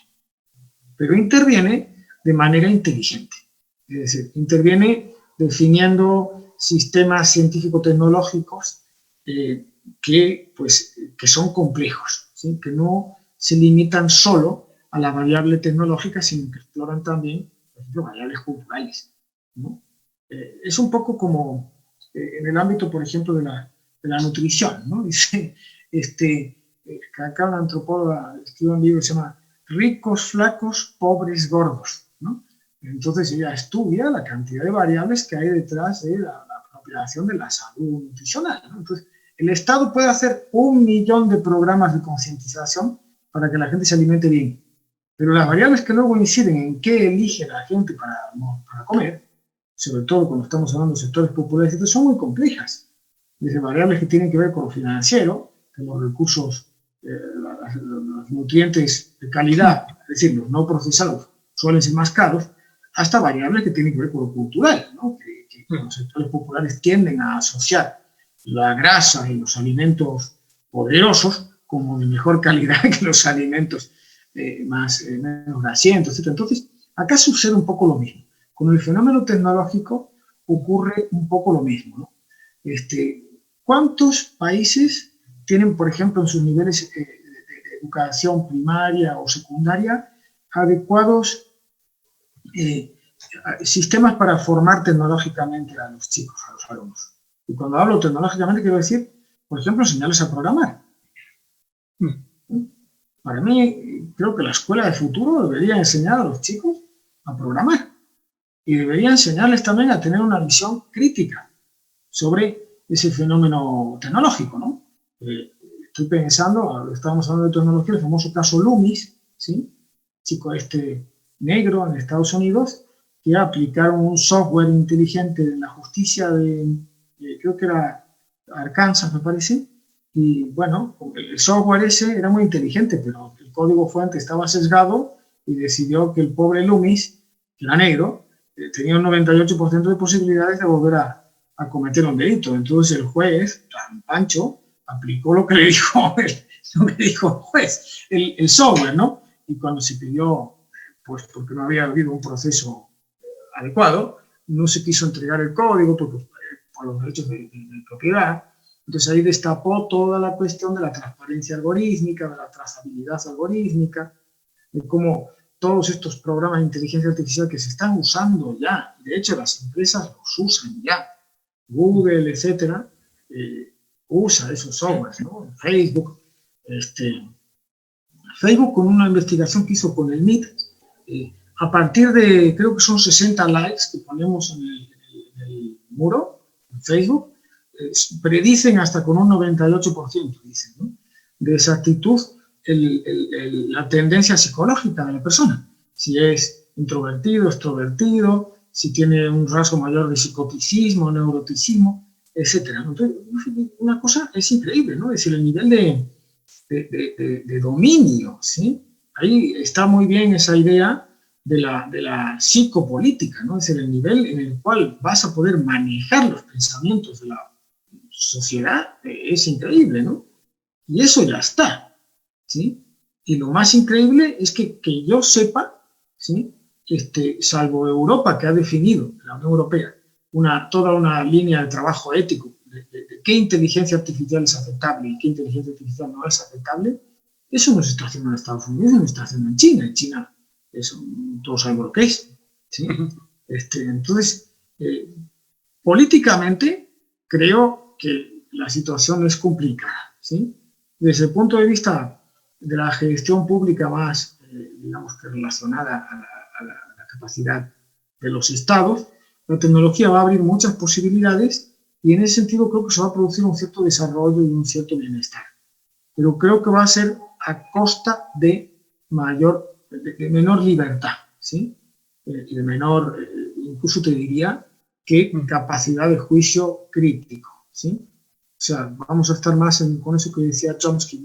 pero interviene de manera inteligente. Es decir, interviene definiendo sistemas científico-tecnológicos que son complejos, ¿sí? Que no se limitan solo a la variable tecnológica, sino que exploran también, por ejemplo, variables culturales, ¿no? Es un poco como en el ámbito, por ejemplo, de la nutrición, ¿no? Dice, acá una antropóloga escribe un libro que se llama Ricos, flacos, pobres, gordos, ¿no? Entonces ella estudia la cantidad de variables que hay detrás de la apropiación de la salud nutricional, ¿no? Entonces, el Estado puede hacer 1 millón de programas de concientización para que la gente se alimente bien, pero las variables que luego inciden en qué elige la gente para comer, sobre todo cuando estamos hablando de sectores populares, son muy complejas. Desde variables que tienen que ver con lo financiero, que los recursos, los nutrientes de calidad, es decir, los no procesados, suelen ser más caros, hasta variables que tienen que ver con lo cultural, ¿no? Que los sectores populares tienden a asociar la grasa y los alimentos poderosos como de mejor calidad que los alimentos menos grasientos, etc. Entonces, acá sucede un poco lo mismo. Con el fenómeno tecnológico ocurre un poco lo mismo, ¿no? ¿Cuántos países tienen, por ejemplo, en sus niveles de educación primaria o secundaria adecuados sistemas para formar tecnológicamente a los chicos, a los alumnos? Y cuando hablo tecnológicamente quiero decir, por ejemplo, enseñarles a programar. Para mí, creo que la escuela de futuro debería enseñar a los chicos a programar y debería enseñarles también a tener una visión crítica sobre ese fenómeno tecnológico, ¿no? Estoy pensando, estábamos hablando de tecnología, el famoso caso Loomis, ¿sí? Chico negro en Estados Unidos, que aplicaron un software inteligente en la justicia de, creo que era Arkansas, me parece, y bueno, el software ese era muy inteligente, pero el código fuente estaba sesgado y decidió que el pobre Loomis, que era negro, tenía un 98% de posibilidades de volver a cometer un delito. Entonces el juez, tan pancho, aplicó lo que le dijo me dijo, pues, el software, ¿no? Y cuando se pidió, pues porque no había habido un proceso adecuado, no se quiso entregar el código por los derechos de propiedad. Entonces ahí destapó toda la cuestión de la transparencia algorítmica, de la trazabilidad algorítmica, de cómo todos estos programas de inteligencia artificial que se están usando ya, de hecho las empresas los usan ya, Google, etcétera, usa esos softwares, ¿no? Facebook, Facebook con una investigación que hizo con el MIT, a partir de, creo que son 60 likes que ponemos en el muro, en Facebook, predicen hasta con un 98%, dicen, ¿no?, de exactitud la tendencia psicológica de la persona. Si es introvertido, extrovertido, si tiene un rasgo mayor de psicoticismo, neuroticismo, etc. Entonces, una cosa es increíble, ¿no? Es decir, el nivel de dominio, ¿sí? Ahí está muy bien esa idea de la psicopolítica, ¿no? Es decir, el nivel en el cual vas a poder manejar los pensamientos de la sociedad es increíble, ¿no? Y eso ya está, ¿sí? Y lo más increíble es que yo sepa, ¿sí?, salvo Europa, que ha definido, la Unión Europea, toda una línea de trabajo ético de qué inteligencia artificial es aceptable y qué inteligencia artificial no es aceptable, eso no se está haciendo en Estados Unidos, no se está haciendo en China. En China todos sabemos lo que es, ¿sí? Entonces, políticamente, creo que la situación es complicada, ¿sí? Desde el punto de vista de la gestión pública más, digamos que relacionada a la capacidad de los estados, la tecnología va a abrir muchas posibilidades y en ese sentido creo que se va a producir un cierto desarrollo y un cierto bienestar. Pero creo que va a ser a costa de menor libertad, ¿sí? De menor, incluso te diría, que capacidad de juicio crítico, ¿sí? O sea, vamos a estar más con eso que decía Chomsky,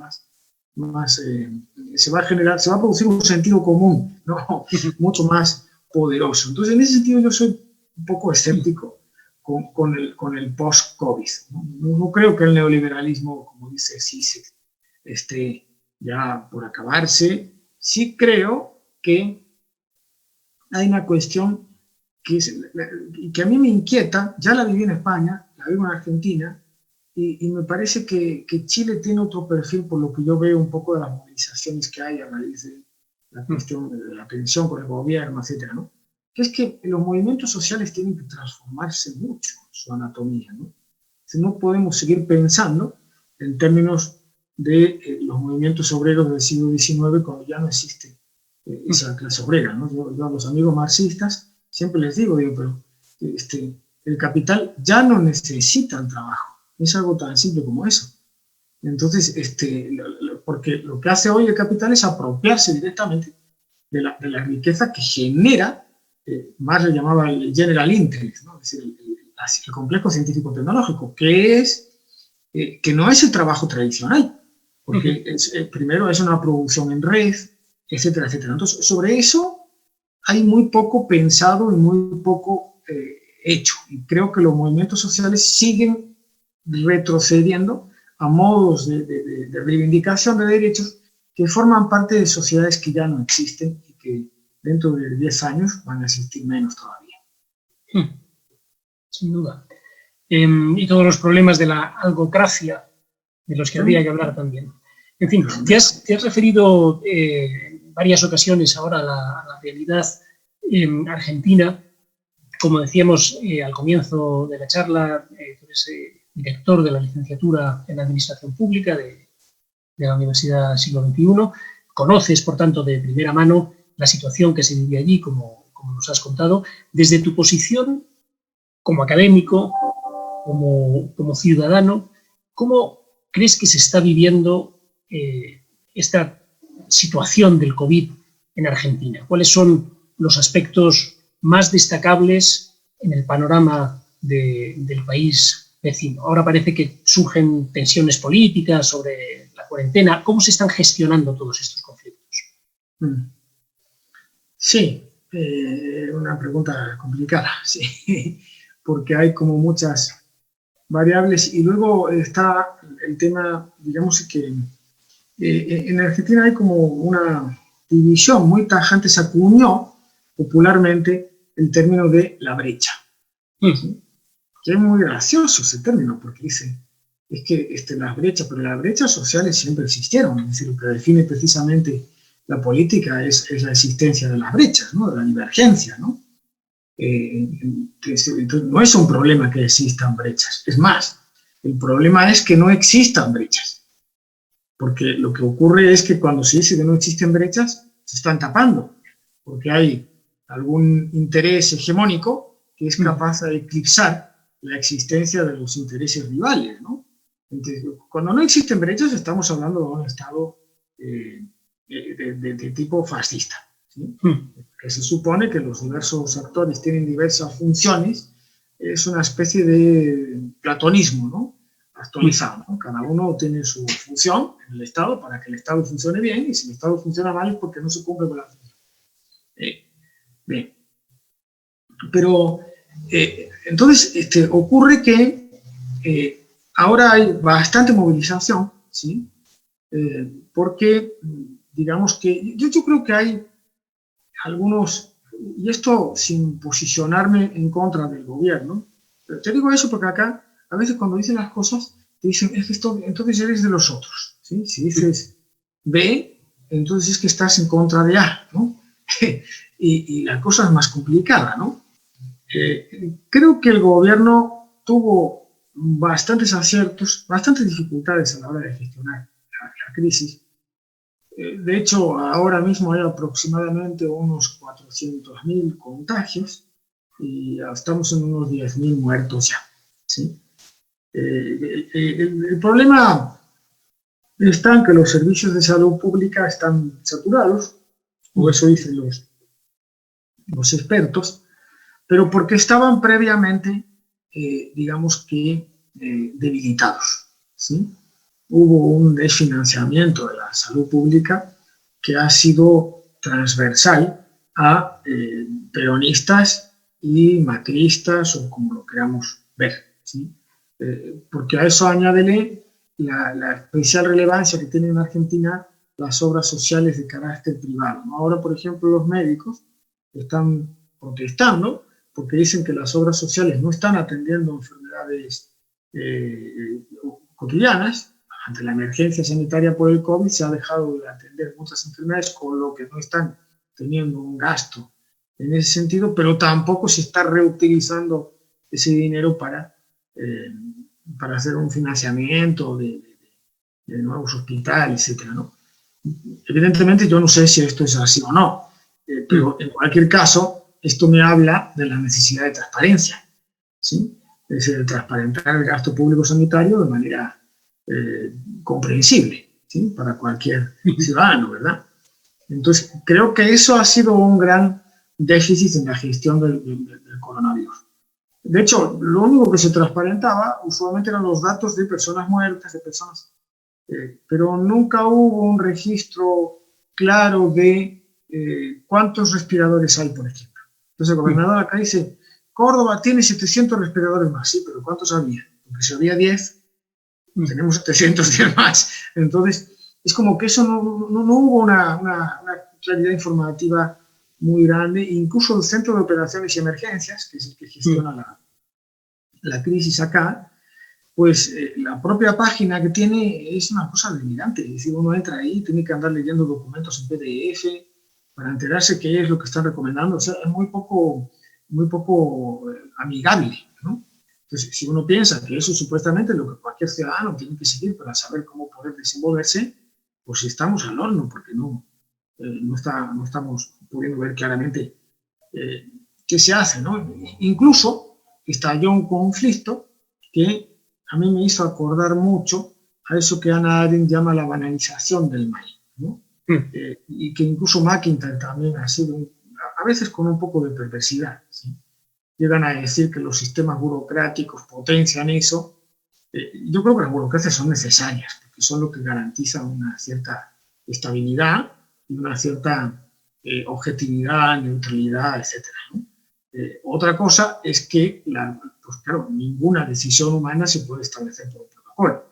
se va a producir un sentido común, ¿no?, mucho más poderoso. Entonces, en ese sentido yo soy un poco escéptico con el post-COVID. No creo que el neoliberalismo, como dice Zizek, esté ya por acabarse. Sí creo que hay una cuestión que a mí me inquieta, ya la viví en España, la vivo en Argentina, y me parece que Chile tiene otro perfil por lo que yo veo un poco de las movilizaciones que hay a raíz de la cuestión de la tensión con el gobierno, etcétera, ¿no? Que es que los movimientos sociales tienen que transformarse mucho su anatomía, ¿no? No podemos seguir pensando en términos de los movimientos obreros del siglo XIX cuando ya no existe esa clase obrera, ¿no? Yo a los amigos marxistas siempre les digo, pero el capital ya no necesita el trabajo. Es algo tan simple como eso. Entonces, porque lo que hace hoy el capital es apropiarse directamente de la riqueza que genera, Marx le llamaba el general interest, ¿no? Es decir, el complejo científico-tecnológico, que no es el trabajo tradicional, porque primero es una producción en red, etcétera, etcétera. Entonces, sobre eso hay muy poco pensado y muy poco hecho. Y creo que los movimientos sociales siguen retrocediendo a modos de reivindicación de derechos que forman parte de sociedades que ya no existen y que dentro de 10 años van a existir menos todavía. Sin duda. Y todos los problemas de la algocracia, de los que habría que hablar también. En fin, te has referido en varias ocasiones ahora a la realidad argentina. Como decíamos al comienzo de la charla, tú eres director de la licenciatura en Administración Pública de la Universidad Siglo XXI. Conoces, por tanto, de primera mano la situación que se vive allí, como nos has contado. Desde tu posición como académico, como ciudadano, ¿cómo crees que se está viviendo esta situación del COVID en Argentina? ¿Cuáles son los aspectos más destacables en el panorama del país vecino? Ahora parece que surgen tensiones políticas sobre la cuarentena. ¿Cómo se están gestionando todos estos conflictos? Sí, una pregunta complicada, sí, porque hay como muchas variables y luego está el tema, digamos que en Argentina hay como una división muy tajante, se acuñó popularmente el término de la brecha. ¿Sí? Que es muy gracioso ese término, porque dice, es que las brechas, pero las brechas sociales siempre existieron, es decir, lo que define precisamente la política es la existencia de las brechas, ¿no? De la divergencia, ¿no? Entonces, no es un problema que existan brechas, es más, el problema es que no existan brechas, porque lo que ocurre es que cuando se dice que no existen brechas, se están tapando, porque hay algún interés hegemónico que es capaz de eclipsar la existencia de los intereses rivales, ¿no? Entonces, cuando no existen brechas, estamos hablando de un Estado de tipo fascista, ¿sí? Que se supone que los diversos actores tienen diversas funciones, es una especie de platonismo, ¿no? Actualizado, ¿no? Cada uno tiene su función en el Estado para que el Estado funcione bien, y si el Estado funciona mal es porque no se cumple con la función. Bien. Pero entonces ocurre que ahora hay bastante movilización, ¿sí? Porque digamos que yo creo que hay algunos, y esto sin posicionarme en contra del gobierno, pero te digo eso porque acá a veces cuando dicen las cosas te dicen, es que esto, entonces eres de los otros, ¿sí? Si dices B, entonces es que estás en contra de A, ¿no? y la cosa es más complicada, ¿no? Creo que el gobierno tuvo bastantes aciertos, bastantes dificultades a la hora de gestionar la crisis. De hecho, ahora mismo hay aproximadamente unos 400.000 contagios y ya estamos en unos 10.000 muertos ya, ¿sí? El problema está en que los servicios de salud pública están saturados, o eso dicen los expertos, pero porque estaban previamente, digamos que, debilitados, ¿sí? Hubo un desfinanciamiento de la salud pública que ha sido transversal a peronistas y macristas, o como lo queramos ver, ¿sí? Porque a eso añádele la especial relevancia que tienen en Argentina las obras sociales de carácter privado, ¿no? Ahora, por ejemplo, los médicos están protestando porque dicen que las obras sociales no están atendiendo enfermedades cotidianas. Ante la emergencia sanitaria por el COVID se ha dejado de atender muchas enfermedades, con lo que no están teniendo un gasto en ese sentido, pero tampoco se está reutilizando ese dinero para hacer un financiamiento de nuevos hospitales, etcétera, ¿no? Evidentemente yo no sé si esto es así o no, pero en cualquier caso esto me habla de la necesidad de transparencia, ¿sí? Es decir, de transparentar el gasto público sanitario de manera comprensible, ¿sí? Para cualquier ciudadano, ¿verdad? Entonces, creo que eso ha sido un gran déficit en la gestión del coronavirus. De hecho, lo único que se transparentaba usualmente eran los datos de personas muertas, de personas, pero nunca hubo un registro claro de cuántos respiradores hay, por ejemplo. Entonces, el gobernador acá dice, Córdoba tiene 700 respiradores más, sí, pero ¿cuántos había? Porque si había 10, tenemos 710 más. Entonces, es como que eso no hubo una claridad informativa muy grande. Incluso el Centro de Operaciones y Emergencias, que es el que gestiona la crisis acá, pues la propia página que tiene es una cosa delirante. Es decir, uno entra ahí, tiene que andar leyendo documentos en PDF para enterarse qué es lo que están recomendando. O sea, es muy poco amigable, ¿no? Entonces, si uno piensa que eso supuestamente es lo que cualquier ciudadano tiene que seguir para saber cómo poder desenvolverse, pues estamos al horno, porque no estamos pudiendo ver claramente qué se hace, ¿no? Incluso estalló un conflicto que a mí me hizo acordar mucho a eso que Hannah Arendt llama la banalización del mal, ¿no? Y que incluso McIntyre también ha sido, a veces con un poco de perversidad, ¿sí? Llegan a decir que los sistemas burocráticos potencian eso. Yo creo que las burocracias son necesarias, porque son lo que garantizan una cierta estabilidad y una cierta objetividad, neutralidad, etc., ¿no? Otra cosa es que, pues claro, ninguna decisión humana se puede establecer por un protocolo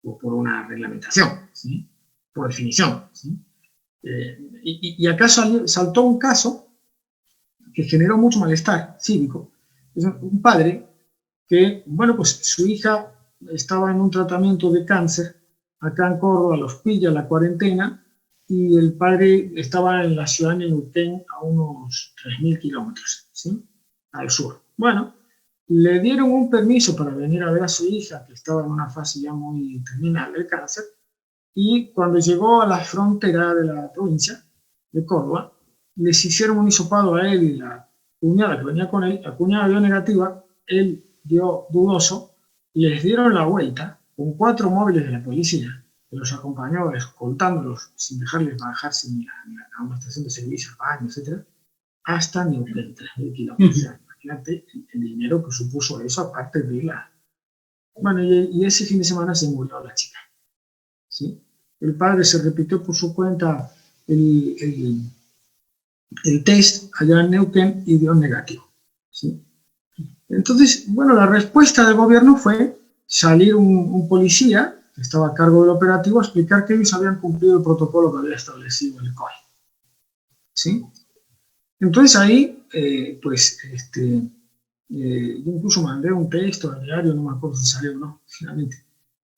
o por una reglamentación, ¿sí? por definición, ¿sí? Y acá saltó un caso que generó mucho malestar cívico. Es un padre que, bueno, pues su hija estaba en un tratamiento de cáncer acá en Córdoba, los pilla la cuarentena, y el padre estaba en la ciudad de Neuquén a unos 3.000 kilómetros, ¿sí? Al sur. Bueno, le dieron un permiso para venir a ver a su hija, que estaba en una fase ya muy terminal del cáncer, y cuando llegó a la frontera de la provincia de Córdoba, les hicieron un hisopado a él y la cuñada que venía con él. La cuñada dio negativa, él dio dudoso, les dieron la vuelta con 4 móviles de la policía, que los acompañó escoltándolos sin dejarles bajarse ni a una estación de servicio, baño, etc., hasta Neuquén, 3.000 kilómetros. O sea, imagínate el dinero que supuso eso, aparte de la... Bueno, y ese fin de semana se murió la chica, ¿sí? El padre se repitió por su cuenta el test allá en Neuquén y dio negativo, ¿sí? Entonces, bueno, la respuesta del gobierno fue salir un policía que estaba a cargo del operativo a explicar que ellos habían cumplido el protocolo que había establecido el COI, ¿sí? Entonces ahí, yo incluso mandé un texto al diario, no me acuerdo si salió o no, finalmente,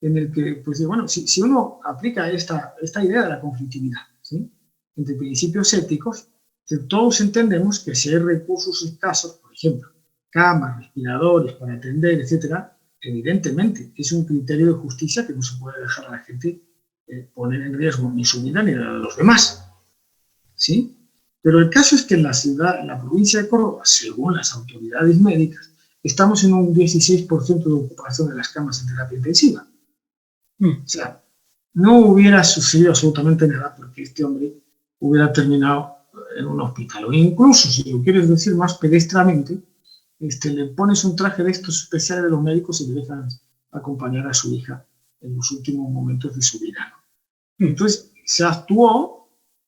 en el que, pues, bueno, si uno aplica esta idea de la conflictividad, ¿sí? Entre principios éticos, que todos entendemos que si hay recursos escasos, por ejemplo, camas, respiradores para atender, etcétera, evidentemente es un criterio de justicia que no se puede dejar a la gente poner en riesgo ni su vida ni la de los demás, ¿sí? Pero el caso es que en la ciudad, en la provincia de Córdoba, según las autoridades médicas, estamos en un 16% de ocupación de las camas en terapia intensiva. O sea, no hubiera sucedido absolutamente nada porque este hombre hubiera terminado en un hospital. O incluso, si lo quieres decir más pedestramente, le pones un traje de estos especiales de los médicos y le dejan acompañar a su hija en los últimos momentos de su vida, ¿no? Entonces, se actuó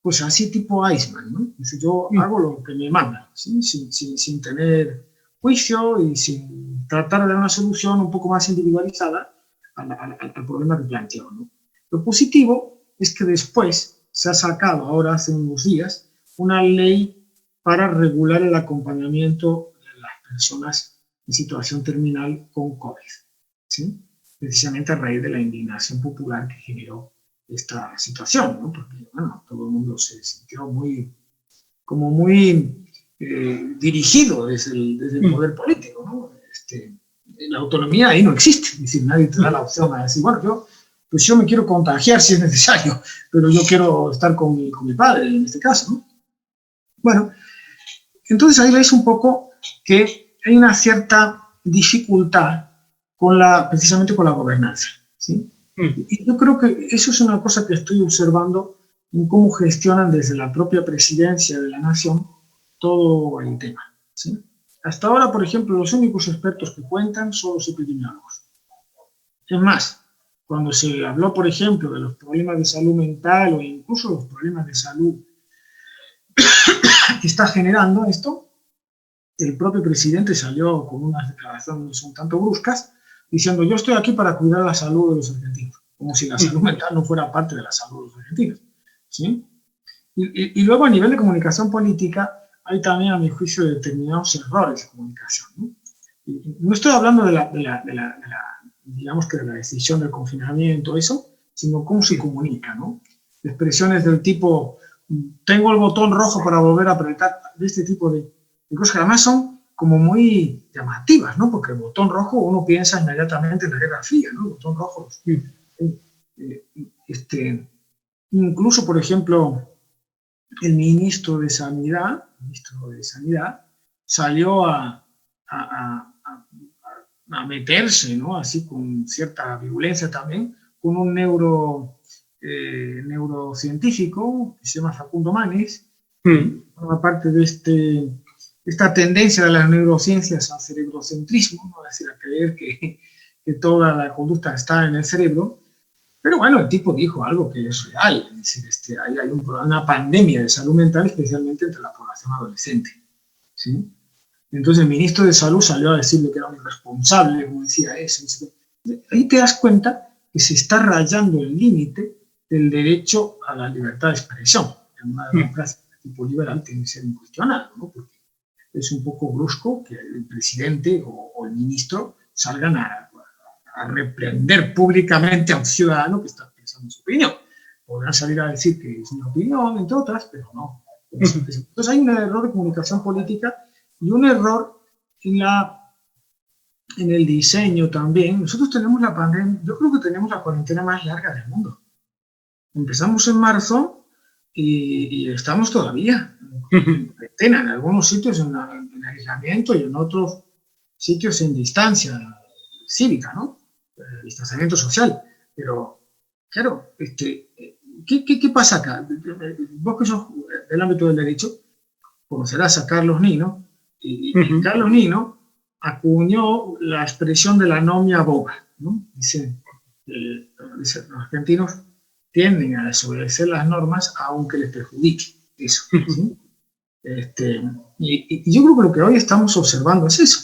pues así tipo Iceman, ¿no? Dice, yo hago lo que me mandan, ¿sí? sin tener juicio y sin tratar de dar una solución un poco más individualizada al problema que planteó, ¿no? Lo positivo es que después se ha sacado, ahora hace unos días, una ley para regular el acompañamiento de las personas en situación terminal con COVID, ¿sí? Precisamente a raíz de la indignación popular que generó esta situación, ¿no? Porque, bueno, todo el mundo se sintió muy dirigido desde el poder político, ¿no? La autonomía ahí no existe, es decir, nadie te da la opción a decir, bueno, yo me quiero contagiar si es necesario, pero yo quiero estar con mi padre, en este caso, ¿no? Bueno, entonces ahí veis un poco que hay una cierta dificultad precisamente con la gobernanza, ¿sí? Y yo creo que eso es una cosa que estoy observando en cómo gestionan desde la propia presidencia de la nación todo el tema, ¿sí? Hasta ahora, por ejemplo, los únicos expertos que cuentan son los epidemiólogos. Es más, cuando se habló, por ejemplo, de los problemas de salud mental o incluso los problemas de salud que está generando esto, el propio presidente salió con unas declaraciones un tanto bruscas, diciendo, yo estoy aquí para cuidar la salud de los argentinos, como si la salud mental no fuera parte de la salud de los argentinos, ¿sí? Y luego a nivel de comunicación política hay también, a mi juicio, determinados errores de comunicación, ¿no? Y no estoy hablando digamos que de la decisión del confinamiento, eso, sino cómo se comunica, ¿no? Expresiones del tipo, tengo el botón rojo para volver a apretar, de este tipo de cosas que además son como muy llamativas, ¿no? Porque el botón rojo uno piensa inmediatamente en la Guerra Fría, ¿no? El botón rojo. Incluso, por ejemplo, el ministro de Sanidad salió a meterse, ¿no? Así con cierta virulencia también, con un neurocientífico que se llama Facundo Manes, forma parte de esta tendencia de las neurociencias al cerebrocentrismo, ¿no? Es decir, a creer que toda la conducta está en el cerebro. Pero bueno, el tipo dijo algo que es real, es decir, hay una pandemia de salud mental, especialmente entre la población adolescente, ¿sí? Entonces el ministro de Salud salió a decirle que era un irresponsable, como decía eso. Ahí te das cuenta que se está rayando el límite del derecho a la libertad de expresión. En una democracia de tipo liberal tiene que ser incuestionado, ¿no? Porque es un poco brusco que el presidente o el ministro salgan a reprender públicamente a un ciudadano que está expresando su opinión. Podrán salir a decir que es una opinión, entre otras, pero no. Entonces hay un error de comunicación política y un error en el diseño también. Nosotros tenemos la pandemia, yo creo que tenemos la cuarentena más larga del mundo. Empezamos en marzo y estamos todavía en cuarentena, en algunos sitios en aislamiento y en otros sitios en distancia cívica, ¿no? Distanciamiento social. Pero, claro, ¿qué pasa acá? Vos que sos del ámbito del derecho, conocerás a Carlos Nino, y Carlos Nino acuñó la expresión de la nomina boga, ¿no? Dice, los argentinos tienden a desobedecer las normas aunque les perjudique. Eso, ¿sí? Y yo creo que lo que hoy estamos observando es eso.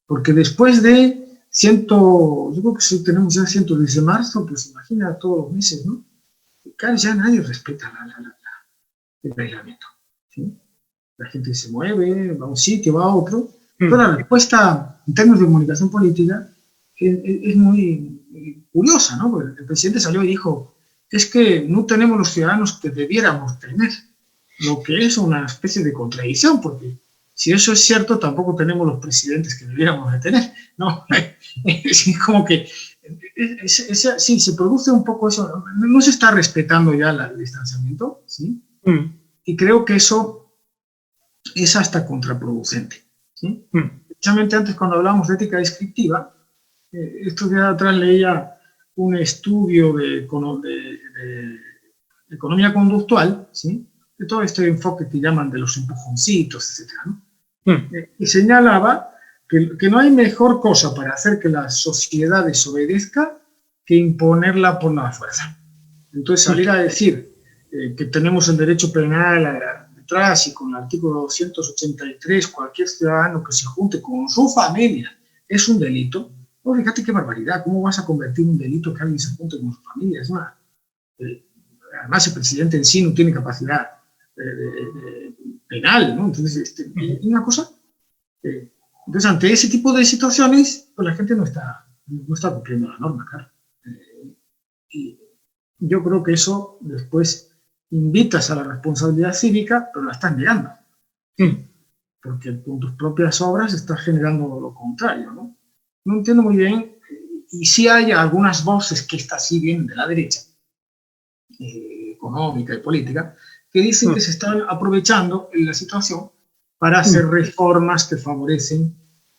Porque después de yo creo que si tenemos ya 100 desde marzo, pues imagina todos los meses, ¿no? Claro, ya nadie respeta el aislamiento, ¿sí? La gente se mueve, va a un sitio, va a otro. Pero la respuesta en términos de comunicación política es muy curiosa, ¿no? Porque el presidente salió y dijo, es que no tenemos los ciudadanos que debiéramos tener, lo que es una especie de contradicción, porque si eso es cierto, tampoco tenemos los presidentes que debiéramos de tener, ¿no? Es como que sí, se produce un poco eso, no se está respetando ya el distanciamiento, ¿sí? Y creo que eso es hasta contraproducente, ¿sí? Precisamente antes, cuando hablábamos de ética descriptiva, estos días atrás leía un estudio de economía conductual, ¿sí? De todo este enfoque que llaman de los empujoncitos, etc., ¿no? Y señalaba que no hay mejor cosa para hacer que la sociedad desobedezca que imponerla por la fuerza. Entonces, salir a decir que tenemos el derecho penal detrás y con el artículo 283, cualquier ciudadano que se junte con su familia es un delito. Oh, fíjate qué barbaridad, ¿cómo vas a convertir un delito que alguien se junte con su familia? Además, el presidente en sí no tiene capacidad penal, ¿no? Entonces, una cosa. Entonces, ante ese tipo de situaciones, pues la gente no está cumpliendo la norma, claro. Y yo creo que eso después invitas a la responsabilidad cívica, pero la estás negando. Porque con tus propias obras estás generando lo contrario, ¿no? No entiendo muy bien, y sí hay algunas voces que estas sí vienen de la derecha, económica y política, que dicen que se están aprovechando en la situación para hacer reformas que favorecen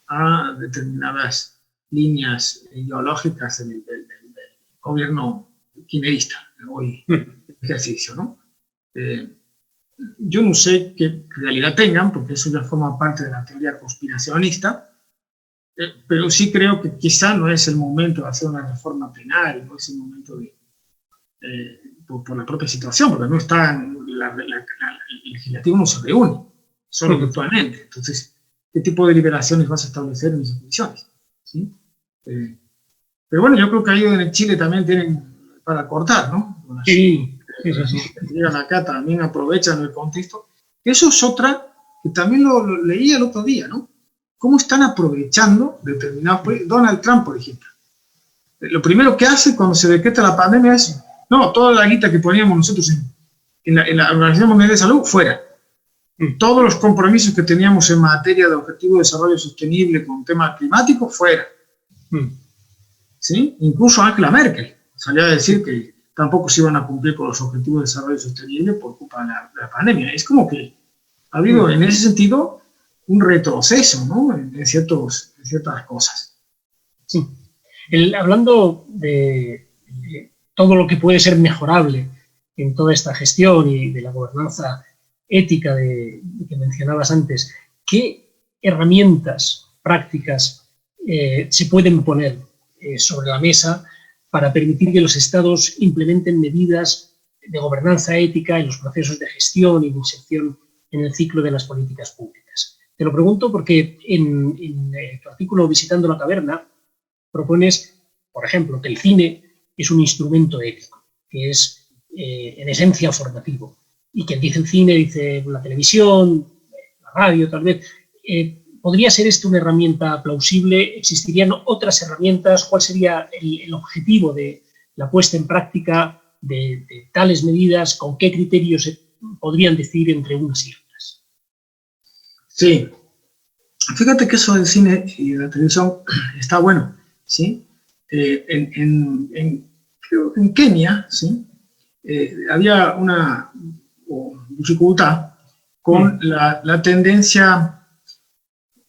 a determinadas líneas ideológicas del gobierno kirchnerista, hoy ejercicio, ¿no? Yo no sé qué realidad tengan, porque eso ya forma parte de la teoría conspiracionista, pero sí creo que quizá no es el momento de hacer una reforma penal, no es el momento por la propia situación, porque no está, el legislativo no se reúne, solo virtualmente. Entonces, ¿qué tipo de liberaciones vas a establecer en esas condiciones? ¿Sí? Pero bueno, yo creo que ahí en Chile también tienen para cortar, ¿no? Sí. Llegan acá, también aprovechan el contexto. Eso es otra, que también lo leí el otro día, ¿no? Cómo están aprovechando determinados... Donald Trump, por ejemplo. Lo primero que hace cuando se decreta la pandemia es, no, toda la guita que poníamos nosotros en la Organización Mundial de Salud, fuera. Todos los compromisos que teníamos en materia de Objetivo de Desarrollo Sostenible con tema climático, fuera. ¿Sí? Incluso Angela Merkel salió a decir que tampoco se iban a cumplir con los Objetivos de Desarrollo Sostenible por culpa de la pandemia. Es como que ha habido en ese sentido un retroceso, ¿no? en ciertas cosas. Sí. Hablando de todo lo que puede ser mejorable en toda esta gestión y de la gobernanza ética que mencionabas antes, ¿qué herramientas prácticas se pueden poner sobre la mesa para permitir que los estados implementen medidas de gobernanza ética en los procesos de gestión y de inserción en el ciclo de las políticas públicas? Te lo pregunto porque en tu artículo Visitando la Caverna propones, por ejemplo, que el cine es un instrumento ético. que es en esencia formativo. Y quien dice el cine, dice la televisión, la radio, tal vez. ¿Podría ser esto una herramienta plausible? ¿Existirían otras herramientas? ¿Cuál sería el objetivo de la puesta en práctica de tales medidas? ¿Con qué criterios se podrían decidir entre unas y otras? Sí. Fíjate que eso del cine y de la televisión está bueno, ¿sí? Creo que en Kenia, ¿sí? Había una dificultad con la tendencia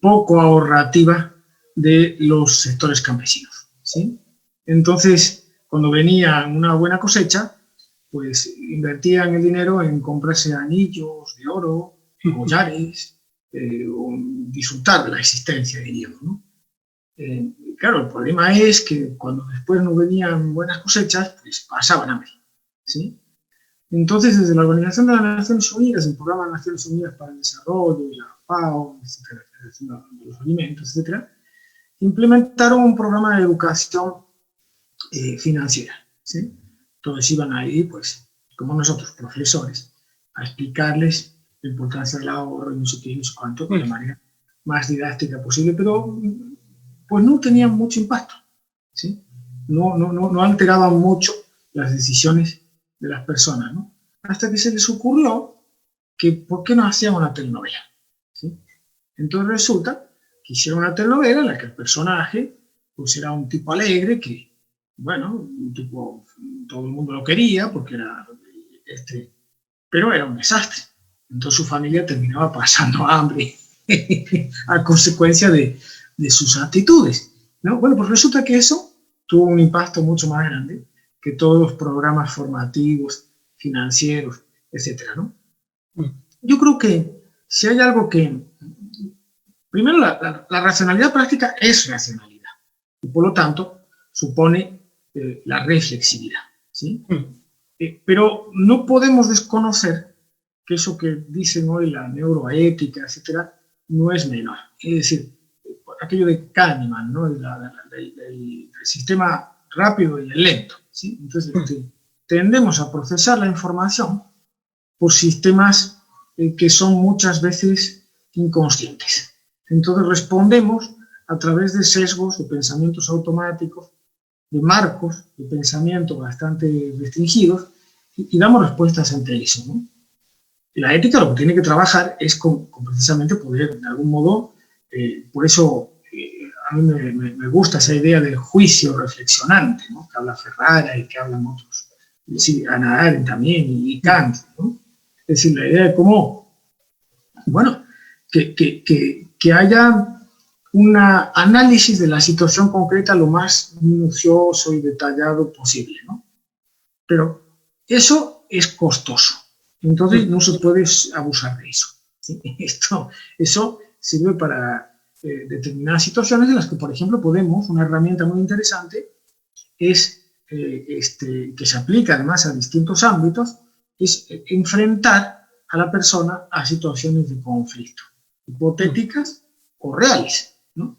poco ahorrativa de los sectores campesinos, ¿sí? Entonces, cuando venía una buena cosecha, pues invertían el dinero en comprarse anillos de oro, collares, disfrutar de la existencia, diríamos, ¿no? Claro, el problema es que cuando después no venían buenas cosechas, pues pasaban hambre, ¿sí? Entonces, desde la Organización de las Naciones Unidas, el Programa de las Naciones Unidas para el Desarrollo y la FAO, etcétera, de los alimentos, etcétera, implementaron un programa de educación financiera, ¿sí? Entonces iban ahí, pues, como nosotros, profesores, a explicarles la importancia del ahorro y no sé qué, no sé cuánto, de la manera más didáctica posible, pero pues no tenían mucho impacto, ¿sí? No alteraban mucho las decisiones de las personas, ¿no? Hasta que se les ocurrió que ¿por qué no hacían una telenovela? ¿Sí? Entonces resulta que hicieron una telenovela en la que el personaje pues era un tipo alegre que, bueno, un tipo, todo el mundo lo quería porque era pero era un desastre. Entonces su familia terminaba pasando hambre a consecuencia de sus actitudes, ¿no? Bueno, pues resulta que eso tuvo un impacto mucho más grande que todos los programas formativos, financieros, etcétera, ¿no? Yo creo que si hay algo que... Primero, la racionalidad práctica es racionalidad y por lo tanto supone la reflexividad, ¿sí? Pero no podemos desconocer que eso que dicen hoy la neuroética, etcétera, no es menor. Es decir, aquello de Kahneman, ¿no? El sistema rápido y el lento, ¿sí? Entonces, tendemos a procesar la información por sistemas que son muchas veces inconscientes. Entonces respondemos a través de sesgos, de pensamientos automáticos, de marcos de pensamiento bastante restringidos y damos respuestas ante eso, ¿no? La ética lo que tiene que trabajar es con precisamente poder, de algún modo, por eso a mí me gusta esa idea del juicio reflexionante, ¿no? Que habla Ferrara y que hablan otros, sí, Hannah Arendt también y Kant, ¿no? Es decir, la idea de cómo, bueno, que haya un análisis de la situación concreta lo más minucioso y detallado posible, ¿no? Pero eso es costoso, entonces no se puede abusar de eso, ¿sí? Eso sirve para determinadas situaciones en las que, por ejemplo, una herramienta muy interesante es, que se aplica además a distintos ámbitos, es enfrentar a la persona a situaciones de conflicto, hipotéticas o reales, ¿no?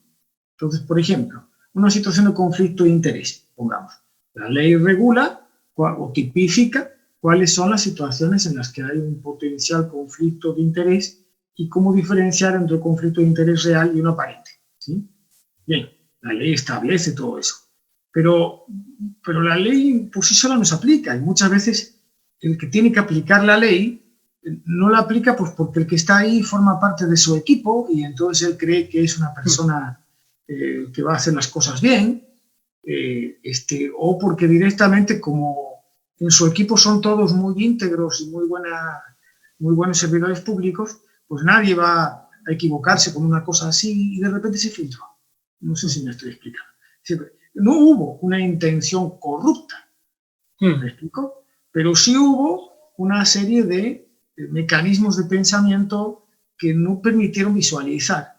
Entonces, por ejemplo, una situación de conflicto de interés, pongamos, la ley regula o tipifica cuáles son las situaciones en las que hay un potencial conflicto de interés y cómo diferenciar entre un conflicto de interés real y uno aparente, ¿sí? Bien, la ley establece todo eso, pero la ley por sí sola no se aplica y muchas veces el que tiene que aplicar la ley no la aplica pues porque el que está ahí forma parte de su equipo y entonces él cree que es una persona que va a hacer las cosas bien, o porque directamente como en su equipo son todos muy íntegros y muy buenos servidores públicos, pues nadie va a equivocarse con una cosa así y de repente se filtró. No sé si me estoy explicando. No hubo una intención corrupta, ¿me explico? Pero sí hubo una serie de mecanismos de pensamiento que no permitieron visualizar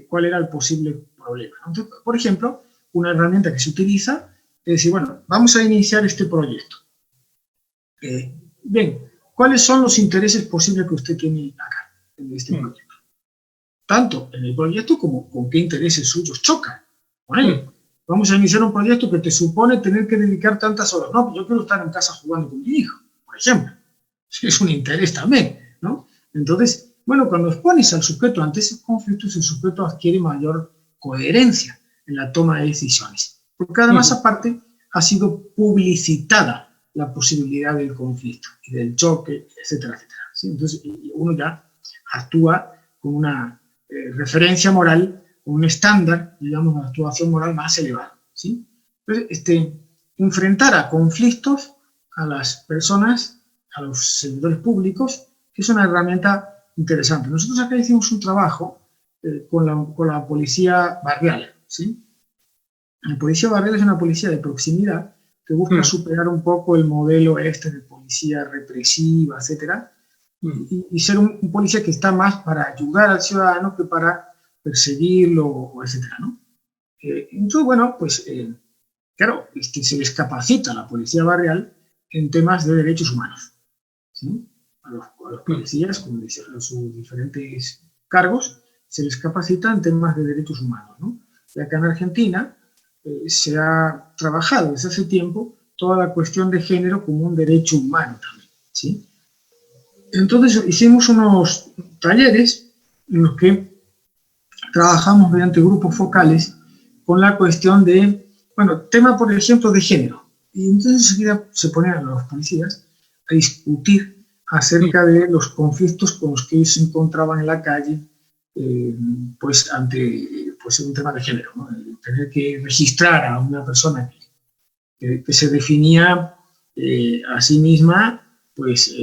cuál era el posible problema. Entonces, por ejemplo, una herramienta que se utiliza es decir, bueno, vamos a iniciar este proyecto. Bien, ¿cuáles son los intereses posibles que usted tiene acá en este proyecto? Tanto en el proyecto como con qué intereses suyos chocan con él. vamos a iniciar un proyecto que te supone tener que dedicar tantas horas. No, pues yo quiero estar en casa jugando con mi hijo, por ejemplo. Es un interés también, ¿no? Entonces, bueno, cuando expones al sujeto ante esos conflictos, el sujeto adquiere mayor coherencia en la toma de decisiones. Porque además, aparte, ha sido publicitada la posibilidad del conflicto y del choque, etcétera, etcétera. ¿Sí? Entonces, uno ya actúa con una referencia moral, con un estándar, digamos, una actuación moral más elevado. ¿Sí? Entonces, enfrentar a conflictos a las personas, a los servidores públicos, que es una herramienta interesante. Nosotros acá hicimos un trabajo con la policía barrial. ¿Sí? La policía barrial es una policía de proximidad que busca superar un poco el modelo de policía represiva, etcétera, y ser un policía que está más para ayudar al ciudadano que para perseguirlo, etcétera, ¿no? Entonces, bueno, pues, claro, se les capacita a la policía barrial en temas de derechos humanos, ¿sí? A los policías, con sus diferentes cargos, se les capacita en temas de derechos humanos, ¿no? Y acá en Argentina se ha trabajado desde hace tiempo toda la cuestión de género como un derecho humano también, ¿sí? Entonces hicimos unos talleres en los que trabajamos mediante grupos focales con la cuestión de, bueno, tema por ejemplo de género. Y entonces enseguida se ponían los policías a discutir acerca de los conflictos con los que ellos se encontraban en la calle, pues ante un tema de género, ¿no? Tener que registrar a una persona que se definía a sí misma, pues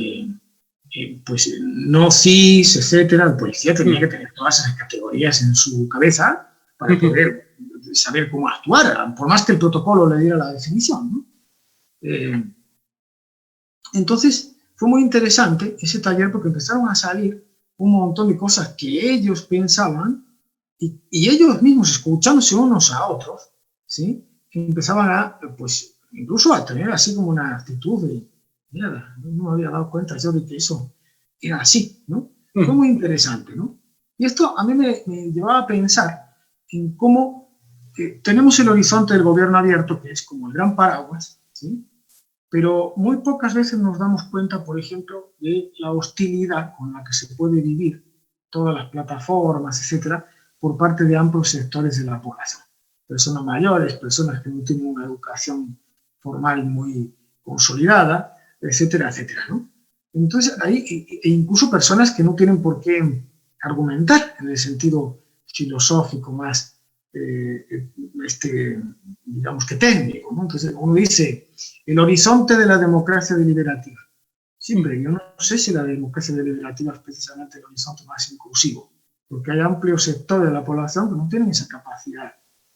no cis, etcétera. El policía tenía que tener todas esas categorías en su cabeza para poder saber cómo actuar, por más que el protocolo le diera la definición, ¿no? Entonces fue muy interesante ese taller porque empezaron a salir un montón de cosas que ellos pensaban y ellos mismos, escuchándose unos a otros, ¿sí? Empezaban a, pues, incluso a tener así como una actitud de, mira, no me había dado cuenta yo de que eso era así, ¿no? Fue muy interesante, ¿no? Y esto a mí me llevaba a pensar en cómo tenemos el horizonte del gobierno abierto, que es como el gran paraguas, ¿sí? Pero muy pocas veces nos damos cuenta, por ejemplo, de la hostilidad con la que se puede vivir todas las plataformas, etcétera, por parte de amplios sectores de la población. Personas mayores, personas que no tienen una educación formal muy consolidada, etcétera, etcétera, ¿no? Entonces, e incluso personas que no tienen por qué argumentar en el sentido filosófico más, digamos que técnico, ¿no? Entonces, uno dice, el horizonte de la democracia deliberativa. Sí, pero yo no sé si la democracia deliberativa es precisamente el horizonte más inclusivo, porque hay amplios sectores de la población que no tienen esa capacidad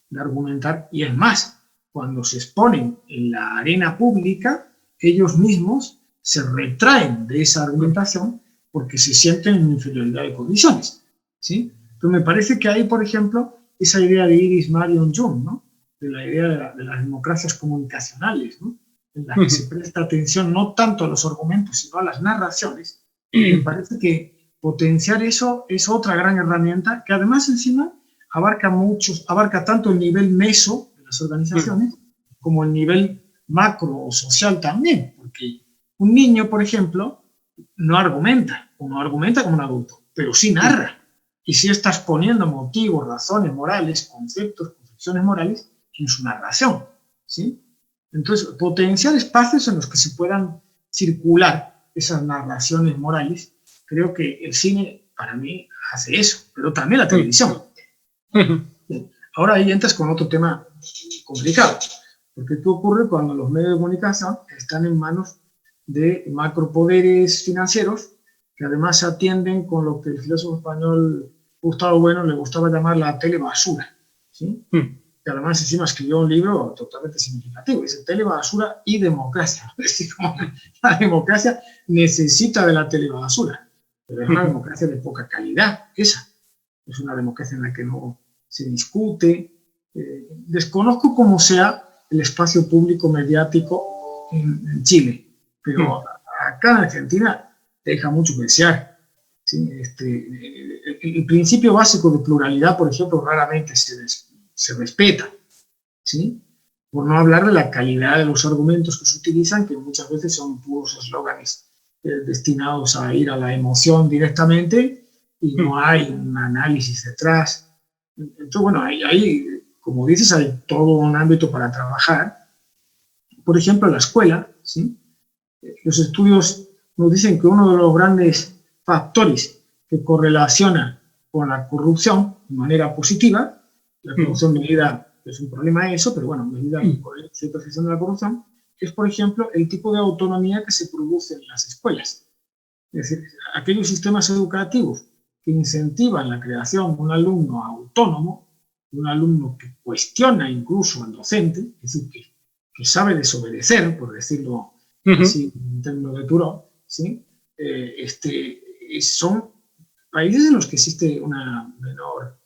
de argumentar, y es más, cuando se exponen en la arena pública, ellos mismos se retraen de esa argumentación porque se sienten en inferioridad de condiciones, ¿sí? Entonces me parece que hay, por ejemplo, esa idea de Iris Marion Young, ¿no? De la idea de las democracias comunicacionales, ¿no? En las que se presta atención no tanto a los argumentos, sino a las narraciones. Me parece que potenciar eso es otra gran herramienta que además encima abarca tanto el nivel meso de las organizaciones como el nivel macro o social también, porque un niño, por ejemplo, no argumenta como un adulto, pero sí narra. Y sí está exponiendo motivos, razones morales, conceptos, concepciones morales en su narración, ¿sí? Entonces, potenciar espacios en los que se puedan circular esas narraciones morales, creo que el cine, para mí, hace eso, pero también la televisión. Ahora ahí entras con otro tema complicado, porque ¿qué ocurre cuando los medios de comunicación están en manos de macropoderes financieros que además se atienden con lo que el filósofo español Gustavo Bueno le gustaba llamar la telebasura, ¿sí? Que además encima escribió un libro totalmente significativo, dice Telebasura y democracia. Es decir, como la democracia necesita de la telebasura, pero es una democracia de poca calidad, esa. Es una democracia en la que no se discute. Desconozco cómo sea el espacio público mediático en Chile, pero acá en Argentina deja mucho que desear, ¿sí? El principio básico de pluralidad, por ejemplo, raramente se respeta, ¿sí? Por no hablar de la calidad de los argumentos que se utilizan, que muchas veces son puros eslóganes destinados a ir a la emoción directamente y no hay un análisis detrás. Entonces, bueno, ahí, como dices, hay todo un ámbito para trabajar. Por ejemplo, la escuela, ¿sí? Los estudios nos dicen que uno de los grandes factores que correlaciona con la corrupción de manera positiva, la corrupción medida es un problema eso, pero bueno, medida por la percepción de la corrupción, es, por ejemplo, el tipo de autonomía que se produce en las escuelas. Es decir, aquellos sistemas educativos que incentivan la creación de un alumno autónomo, de un alumno que cuestiona incluso al docente, es decir, que sabe desobedecer, por decirlo así en términos de Thoreau, ¿sí? Son países en los que existe una menor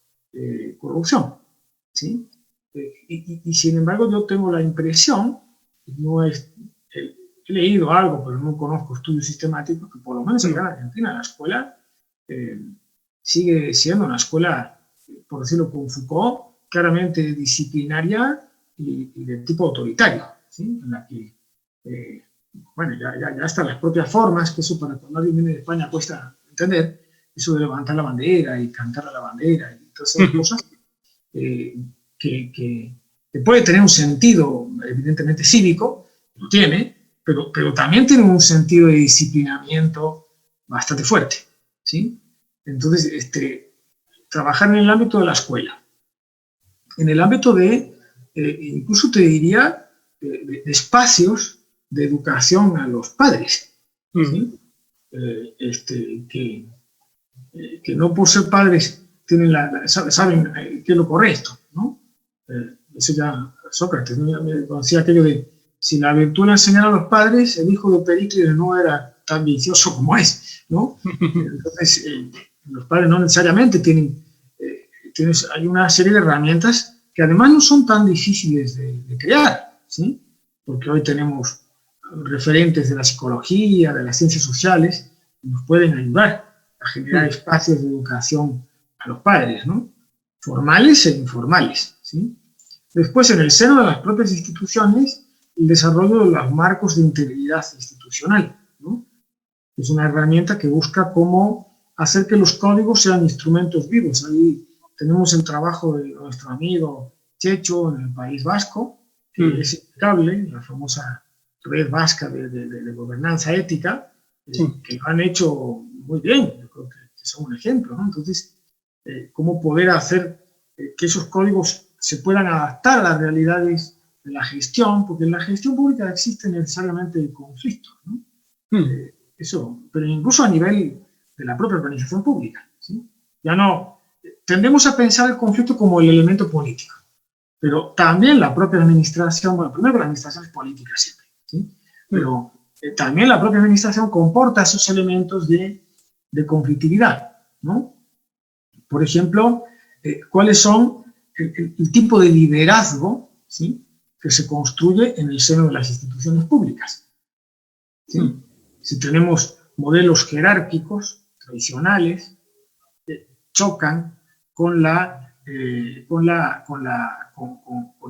corrupción, ¿sí? Y sin embargo yo tengo la impresión, no es, he leído algo, pero no conozco estudios sistemáticos, que por lo menos en Argentina la escuela sigue siendo una escuela, por decirlo con Foucault, claramente disciplinaria y de tipo autoritario, ¿sí? En la que, bueno, ya están las propias formas, que eso para cuando alguien viene de España cuesta entender, eso de levantar la bandera y cantar a la bandera y todas esas cosas, que puede tener un sentido evidentemente cívico, lo tiene, pero también tiene un sentido de disciplinamiento bastante fuerte, ¿sí? Entonces, trabajar en el ámbito de la escuela, en el ámbito de, incluso te diría, de espacios de educación a los padres, ¿sí? Que no por ser padres tienen saben qué es lo correcto, ¿no? Eso ya Sócrates me decía aquello de si la virtud la enseñara a los padres, el hijo de Pericles no era tan vicioso como es, ¿no? Entonces, los padres no necesariamente tienen, hay una serie de herramientas que además no son tan difíciles de crear, ¿sí? Porque hoy tenemos referentes de la psicología, de las ciencias sociales, que nos pueden ayudar a generar espacios de educación a los padres, ¿no? Formales e informales, ¿sí? Después, en el seno de las propias instituciones, el desarrollo de los marcos de integridad institucional, ¿no? Es una herramienta que busca cómo hacer que los códigos sean instrumentos vivos. Ahí tenemos el trabajo de nuestro amigo Checho en el País Vasco, que es impecable, la famosa red vasca de gobernanza ética, que lo han hecho muy bien, yo creo que son un ejemplo, ¿no? Entonces, cómo poder hacer que esos códigos se puedan adaptar a las realidades de la gestión, porque en la gestión pública existe necesariamente el conflicto, ¿no? Eso, pero incluso a nivel de la propia organización pública, ¿sí? Ya no, tendemos a pensar el conflicto como el elemento político, pero también la propia administración, bueno, primero la administración es política siempre, ¿sí? Pero también la propia administración comporta esos elementos de conflictividad, ¿no? Por ejemplo, ¿cuáles son el tipo de liderazgo, ¿sí?, que se construye en el seno de las instituciones públicas? ¿Sí? Si tenemos modelos jerárquicos, tradicionales, chocan con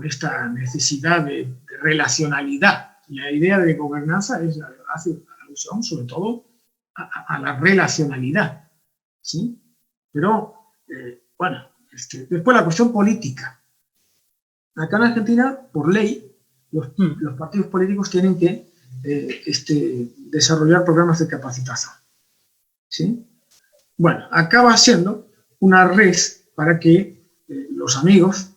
esta necesidad de relacionalidad. La idea de gobernanza hace alusión sobre todo a la relacionalidad, ¿sí? Pero, bueno, después la cuestión política. Acá en Argentina, por ley, los partidos políticos tienen que desarrollar programas de capacitación, ¿sí? Bueno, acaba siendo una red para que los amigos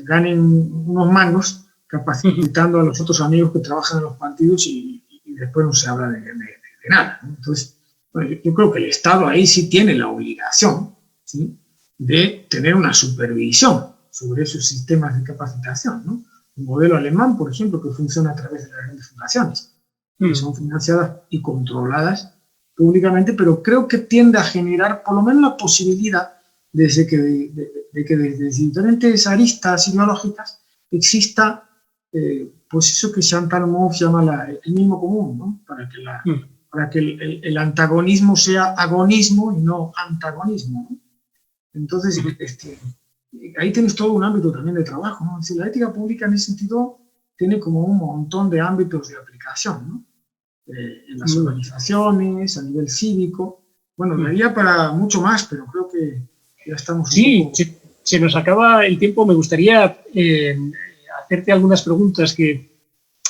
ganen unos mangos capacitando a los otros amigos que trabajan en los partidos y después no se habla de nada, ¿no? Entonces, bueno, yo creo que el Estado ahí sí tiene la obligación, ¿sí?, de tener una supervisión sobre esos sistemas de capacitación, ¿no? Un modelo alemán, por ejemplo, que funciona a través de las grandes fundaciones, que son financiadas y controladas públicamente, pero creo que tiende a generar por lo menos la posibilidad de que desde diferentes aristas ideológicas exista, pues eso que Chantal Mouffe llama el mismo común, ¿no? Para que el antagonismo sea agonismo y no antagonismo, ¿no? Entonces, ahí tienes todo un ámbito también de trabajo, ¿no? Es decir, la ética pública en ese sentido tiene como un montón de ámbitos de aplicación, ¿no? En las organizaciones, a nivel cívico. Bueno, daría para mucho más, pero creo que ya estamos Sí, un poco... se nos acaba el tiempo. Me gustaría hacerte algunas preguntas que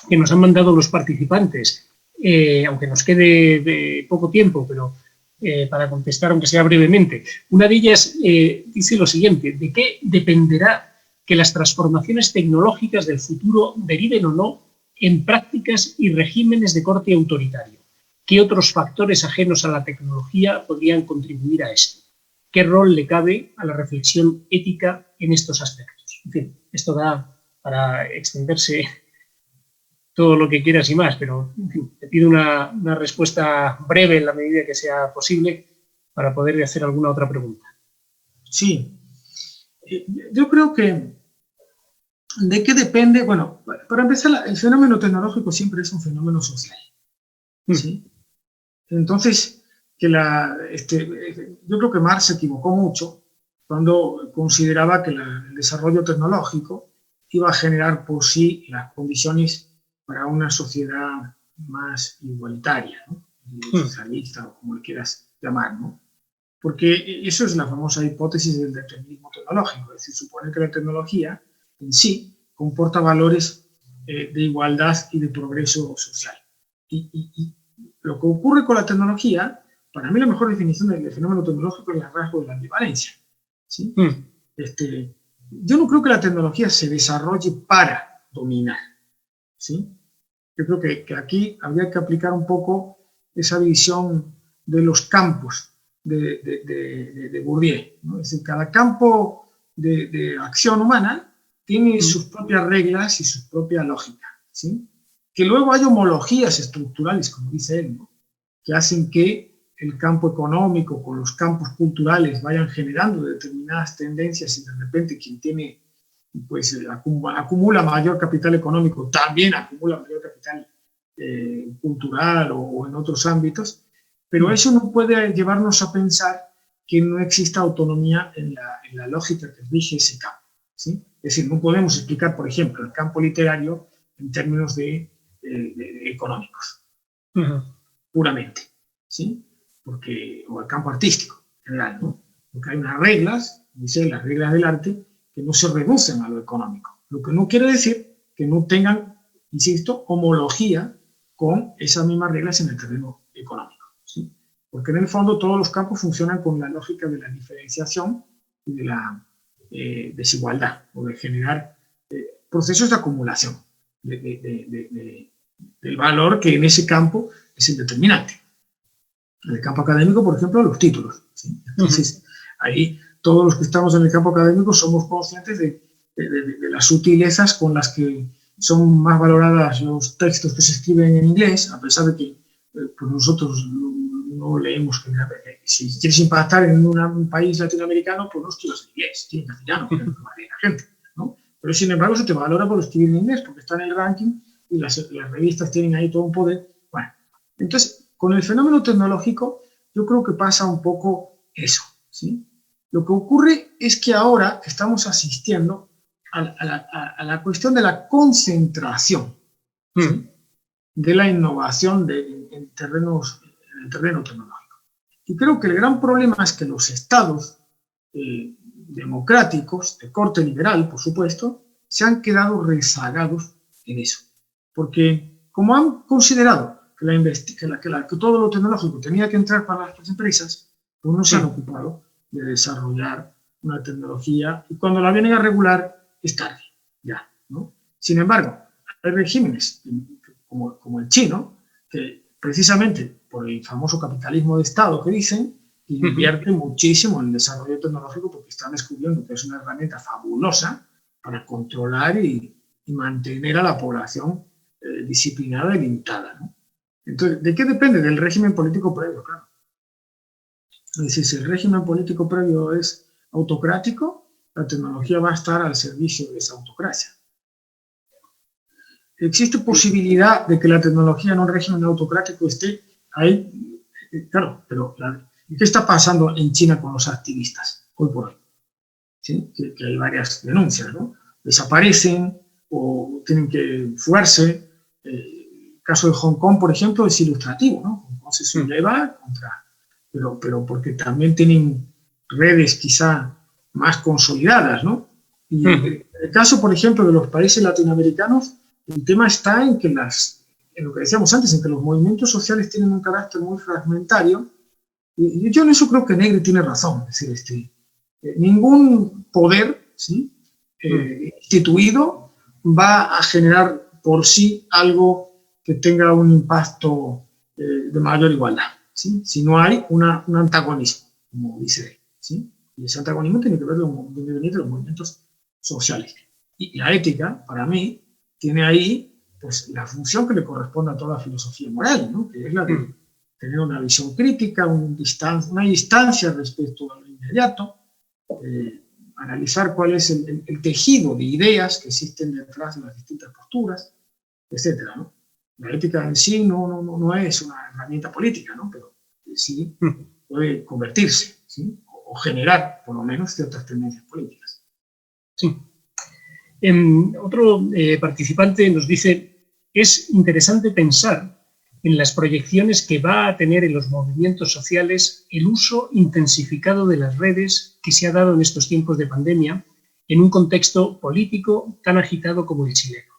nos han mandado los participantes, aunque nos quede de poco tiempo, pero para contestar, aunque sea brevemente. Una de ellas dice lo siguiente: ¿de qué dependerá que las transformaciones tecnológicas del futuro deriven o no en prácticas y regímenes de corte autoritario? ¿Qué otros factores ajenos a la tecnología podrían contribuir a esto? ¿Qué rol le cabe a la reflexión ética en estos aspectos? En fin, esto da para extenderse todo lo que quieras y más, pero en fin, te pido una respuesta breve en la medida que sea posible para poder hacer alguna otra pregunta. Sí, yo creo que ¿de qué depende? Bueno, para empezar, el fenómeno tecnológico siempre es un fenómeno social, ¿sí? Entonces, yo creo que Marx se equivocó mucho cuando consideraba que el desarrollo tecnológico iba a generar por sí las condiciones para una sociedad más igualitaria, ¿no? Socialista o como le quieras llamar, ¿no? Porque eso es la famosa hipótesis del determinismo tecnológico, es decir, supone que la tecnología en sí comporta valores de igualdad y de progreso social. Y lo que ocurre con la tecnología, para mí la mejor definición del fenómeno tecnológico es el rasgo de la ambivalencia, ¿sí? Yo no creo que la tecnología se desarrolle para dominar, ¿sí? Yo creo que aquí habría que aplicar un poco esa visión de los campos de Bourdieu, ¿no? Es decir, cada campo de acción humana tiene sus propias reglas y su propia lógica, ¿sí? Que luego hay homologías estructurales, como dice él, ¿no? Que hacen que el campo económico con los campos culturales vayan generando determinadas tendencias y de repente quien tiene, pues acumula mayor capital económico, también acumula mayor capital cultural o en otros ámbitos, pero eso no puede llevarnos a pensar que no exista autonomía en la lógica que rige ese campo, ¿sí? Es decir, no podemos explicar, por ejemplo, el campo literario en términos de económicos, puramente, ¿sí? O el campo artístico, en general, ¿no? Porque hay unas reglas, dice las reglas del arte, que no se reducen a lo económico, lo que no quiere decir que no tengan, insisto, homología con esas mismas reglas en el terreno económico, ¿sí? Porque en el fondo todos los campos funcionan con la lógica de la diferenciación y de la desigualdad, o de generar procesos de acumulación del valor que en ese campo es el determinante. En el campo académico, por ejemplo, los títulos, ¿sí? Entonces, ahí todos los que estamos en el campo académico somos conscientes de las sutilezas con las que son más valoradas los textos que se escriben en inglés, a pesar de que pues nosotros no leemos. Si quieres impactar en un país latinoamericano, pues no escribas en inglés, escribes en castellano, que es lo que más lee la gente, ¿no? Pero sin embargo se te valora por escribir en inglés, porque está en el ranking y las revistas tienen ahí todo un poder. Bueno, entonces, con el fenómeno tecnológico, yo creo que pasa un poco eso, ¿sí? Lo que ocurre es que ahora estamos asistiendo a la cuestión de la concentración, ¿sí? De la innovación en el terreno tecnológico. Y creo que el gran problema es que los estados democráticos, de corte liberal, por supuesto, se han quedado rezagados en eso. Porque como han considerado que todo lo tecnológico tenía que entrar para las empresas, pues no se han ocupado de desarrollar una tecnología, y cuando la vienen a regular es tarde, ya, ¿no? Sin embargo, hay regímenes como el chino, que precisamente por el famoso capitalismo de Estado que dicen, invierten muchísimo en el desarrollo tecnológico porque están descubriendo que es una herramienta fabulosa para controlar y mantener a la población disciplinada y limitada, ¿no? Entonces, ¿de qué depende? Del régimen político previo, claro. Es decir, si el régimen político previo es autocrático, la tecnología va a estar al servicio de esa autocracia. ¿Existe posibilidad de que la tecnología en un régimen autocrático esté ahí? Claro, pero ¿qué está pasando en China con los activistas hoy por hoy? ¿sí? Que hay varias denuncias, ¿no? Desaparecen o tienen que fugarse. El caso de Hong Kong, por ejemplo, es ilustrativo, ¿no? Hong Kong se subleva pero porque también tienen redes quizá más consolidadas, ¿no? Y en el caso, por ejemplo, de los países latinoamericanos, el tema está en que en lo que decíamos antes, en que los movimientos sociales tienen un carácter muy fragmentario. Y yo en eso creo que Negri tiene razón. Es decir, ningún poder, ¿sí? Instituido va a generar por sí algo que tenga un impacto de mayor igualdad, ¿sí? Si no hay un antagonismo, como dice él, ¿sí? Y ese antagonismo tiene que venir de los movimientos sociales. Y la ética, para mí, tiene ahí pues, la función que le corresponde a toda filosofía moral, ¿no? Que es la de tener una visión crítica, una distancia respecto a lo inmediato, analizar cuál es el tejido de ideas que existen detrás de las distintas posturas, etcétera, ¿no? La ética en sí no es una herramienta política, ¿no? Pero sí puede convertirse, ¿sí? O generar, por lo menos, ciertas tendencias políticas. Sí. Otro participante nos dice: es interesante pensar en las proyecciones que va a tener en los movimientos sociales el uso intensificado de las redes que se ha dado en estos tiempos de pandemia en un contexto político tan agitado como el chileno.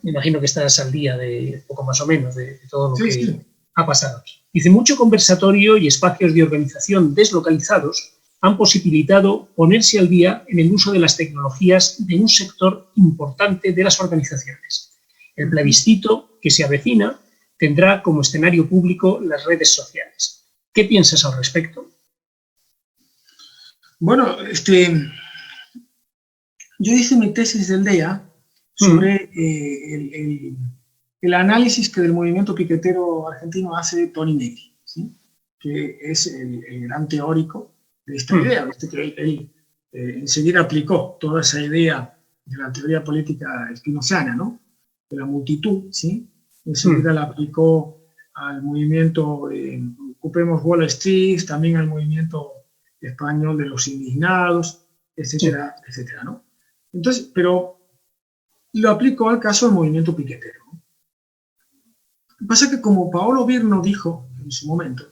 Me imagino que estás al día de poco más o menos de todo lo que ha pasado aquí. Dice: mucho conversatorio y espacios de organización deslocalizados han posibilitado ponerse al día en el uso de las tecnologías de un sector importante de las organizaciones. El plebiscito que se avecina tendrá como escenario público las redes sociales. ¿Qué piensas al respecto? Bueno, yo hice mi tesis del DEA sobre el análisis que del movimiento piquetero argentino hace Tony Negri, ¿sí? Que es el gran teórico de esta idea, que él enseguida aplicó toda esa idea de la teoría política spinoziana, ¿no? De la multitud, ¿sí? Enseguida la aplicó al movimiento Ocupemos Wall Street, también al movimiento español de los indignados, etcétera, etcétera, ¿no? Entonces, pero lo aplicó al caso del movimiento piquetero, ¿no? Lo que pasa es que, como Paolo Virno dijo en su momento,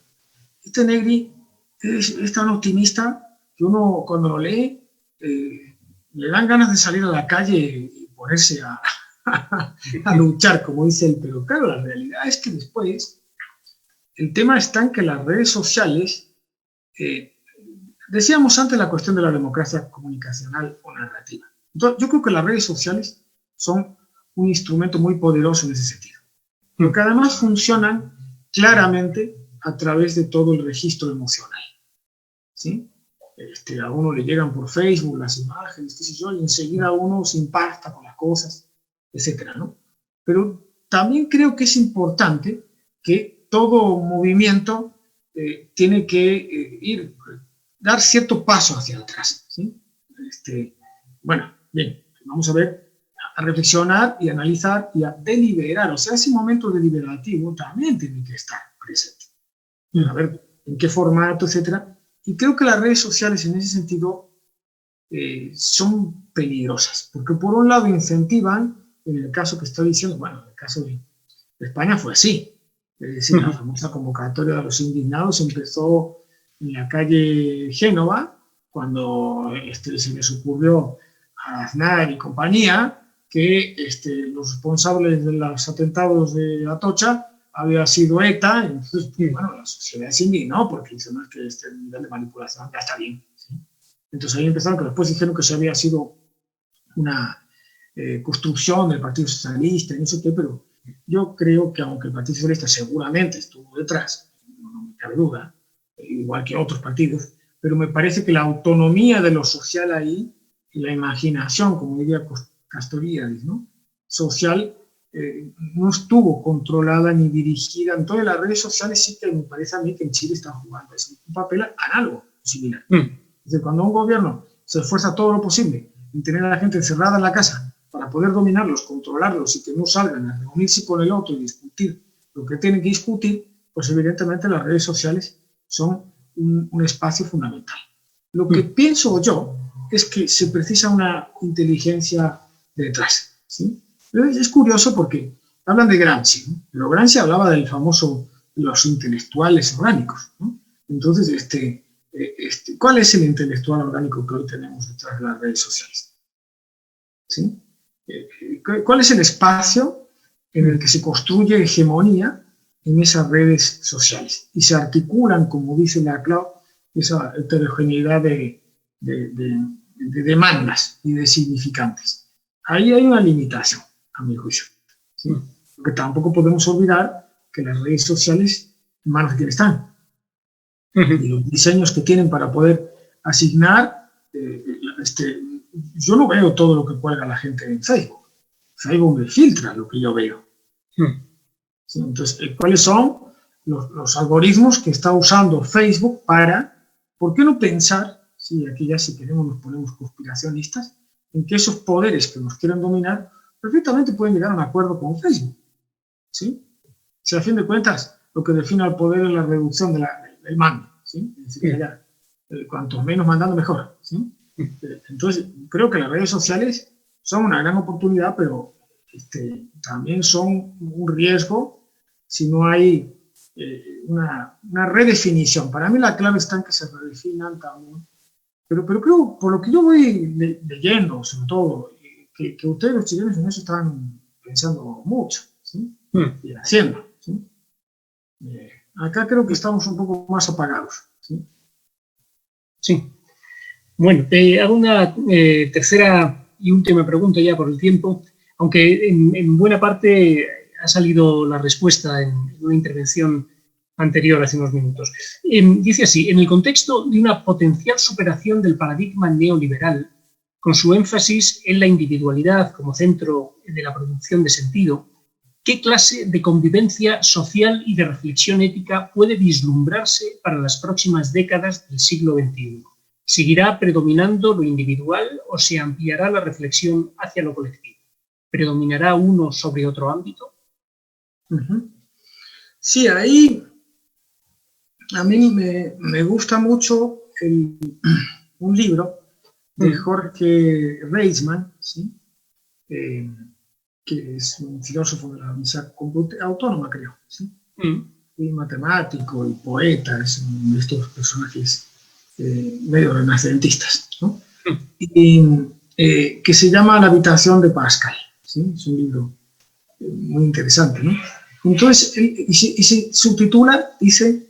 Negri es tan optimista que uno, cuando lo lee, le dan ganas de salir a la calle y ponerse a luchar, como dice él. Pero claro, la realidad es que después el tema está en que las redes sociales, decíamos antes la cuestión de la democracia comunicacional o narrativa. Entonces, yo creo que las redes sociales son un instrumento muy poderoso en ese sentido, pero que además funcionan claramente a través de todo el registro emocional, ¿sí? A uno le llegan por Facebook las imágenes, qué sé yo, y enseguida uno se impacta con las cosas, etcétera, ¿no? Pero también creo que es importante que todo movimiento tiene que dar cierto paso hacia atrás, ¿sí? Bueno, bien, vamos a reflexionar y analizar y a deliberar. O sea, ese momento deliberativo también tiene que estar presente. A ver en qué formato, etcétera. Y creo que las redes sociales en ese sentido son peligrosas, porque por un lado incentivan, en el caso que estoy diciendo, bueno, en el caso de España fue así. Es decir, la famosa convocatoria de los indignados empezó en la calle Génova, cuando se les ocurrió a Aznar y compañía que los responsables de los atentados de Atocha había sido ETA. Entonces, bueno, la sociedad se indignó porque dice, no, es que este nivel de manipulación ya está bien, ¿sí? Entonces ahí empezaron, que después dijeron que se había sido una construcción del Partido Socialista y no sé qué, pero yo creo que aunque el Partido Socialista seguramente estuvo detrás, no me cabe duda, igual que otros partidos, pero me parece que la autonomía de lo social ahí y la imaginación, como diría Castoriadis, ¿no? Social, no estuvo controlada ni dirigida. Entonces las redes sociales sí que me parece a mí que en Chile están jugando un papel análogo, similar. Es decir, cuando un gobierno se esfuerza todo lo posible en tener a la gente encerrada en la casa para poder dominarlos, controlarlos y que no salgan a reunirse con el otro y discutir lo que tienen que discutir, pues evidentemente las redes sociales son un espacio fundamental. Lo que pienso yo es que se precisa una inteligencia detrás, ¿sí? Es curioso porque hablan de Gramsci, ¿no? Pero Gramsci hablaba del famoso los intelectuales orgánicos, ¿no? Entonces, ¿cuál es el intelectual orgánico que hoy tenemos detrás de las redes sociales? ¿Sí? ¿Cuál es el espacio en el que se construye hegemonía en esas redes sociales? Y se articulan, como dice Laclau, esa heterogeneidad de demandas y de significantes. Ahí hay una limitación, a mi juicio, ¿sí? Porque tampoco podemos olvidar que las redes sociales, en manos de quién están, y los diseños que tienen para poder asignar, yo no veo todo lo que cuelga la gente en Facebook. Facebook me filtra lo que yo veo. ¿Sí? Entonces, ¿cuáles son los algoritmos que está usando Facebook para, por qué no pensar, si aquí ya si queremos nos ponemos conspiracionistas, en que esos poderes que nos quieren dominar perfectamente pueden llegar a un acuerdo con Facebook? ¿Sí? Si a fin de cuentas lo que define al poder es la reducción del mando, ¿sí? Es decir, ya, cuanto menos mandando mejor, ¿sí? Entonces, creo que las redes sociales son una gran oportunidad, pero también son un riesgo si no hay una redefinición. Para mí la clave está en que se redefinan también, pero creo, por lo que yo voy leyendo, sobre todo, que ustedes los chilenos en eso están pensando mucho, ¿sí? Y haciendo, ¿sí? Acá creo que estamos un poco más apagados, ¿sí? Sí. Bueno, te hago una tercera y última pregunta ya por el tiempo, aunque en buena parte ha salido la respuesta en una intervención anterior hace unos minutos. Dice así: en el contexto de una potencial superación del paradigma neoliberal, con su énfasis en la individualidad como centro de la producción de sentido, ¿qué clase de convivencia social y de reflexión ética puede vislumbrarse para las próximas décadas del siglo XXI? ¿Seguirá predominando lo individual o se ampliará la reflexión hacia lo colectivo? ¿Predominará uno sobre otro ámbito? Sí, ahí a mí me gusta mucho un libro de Jorge Reisman, ¿sí? Que es un filósofo de la Universidad Autónoma, creo, ¿sí? Y matemático y poeta, es uno de estos personajes medio renacentistas, ¿no? Que se llama La habitación de Pascal, ¿sí? Es un libro muy interesante, ¿no? Entonces, y se subtitula, dice,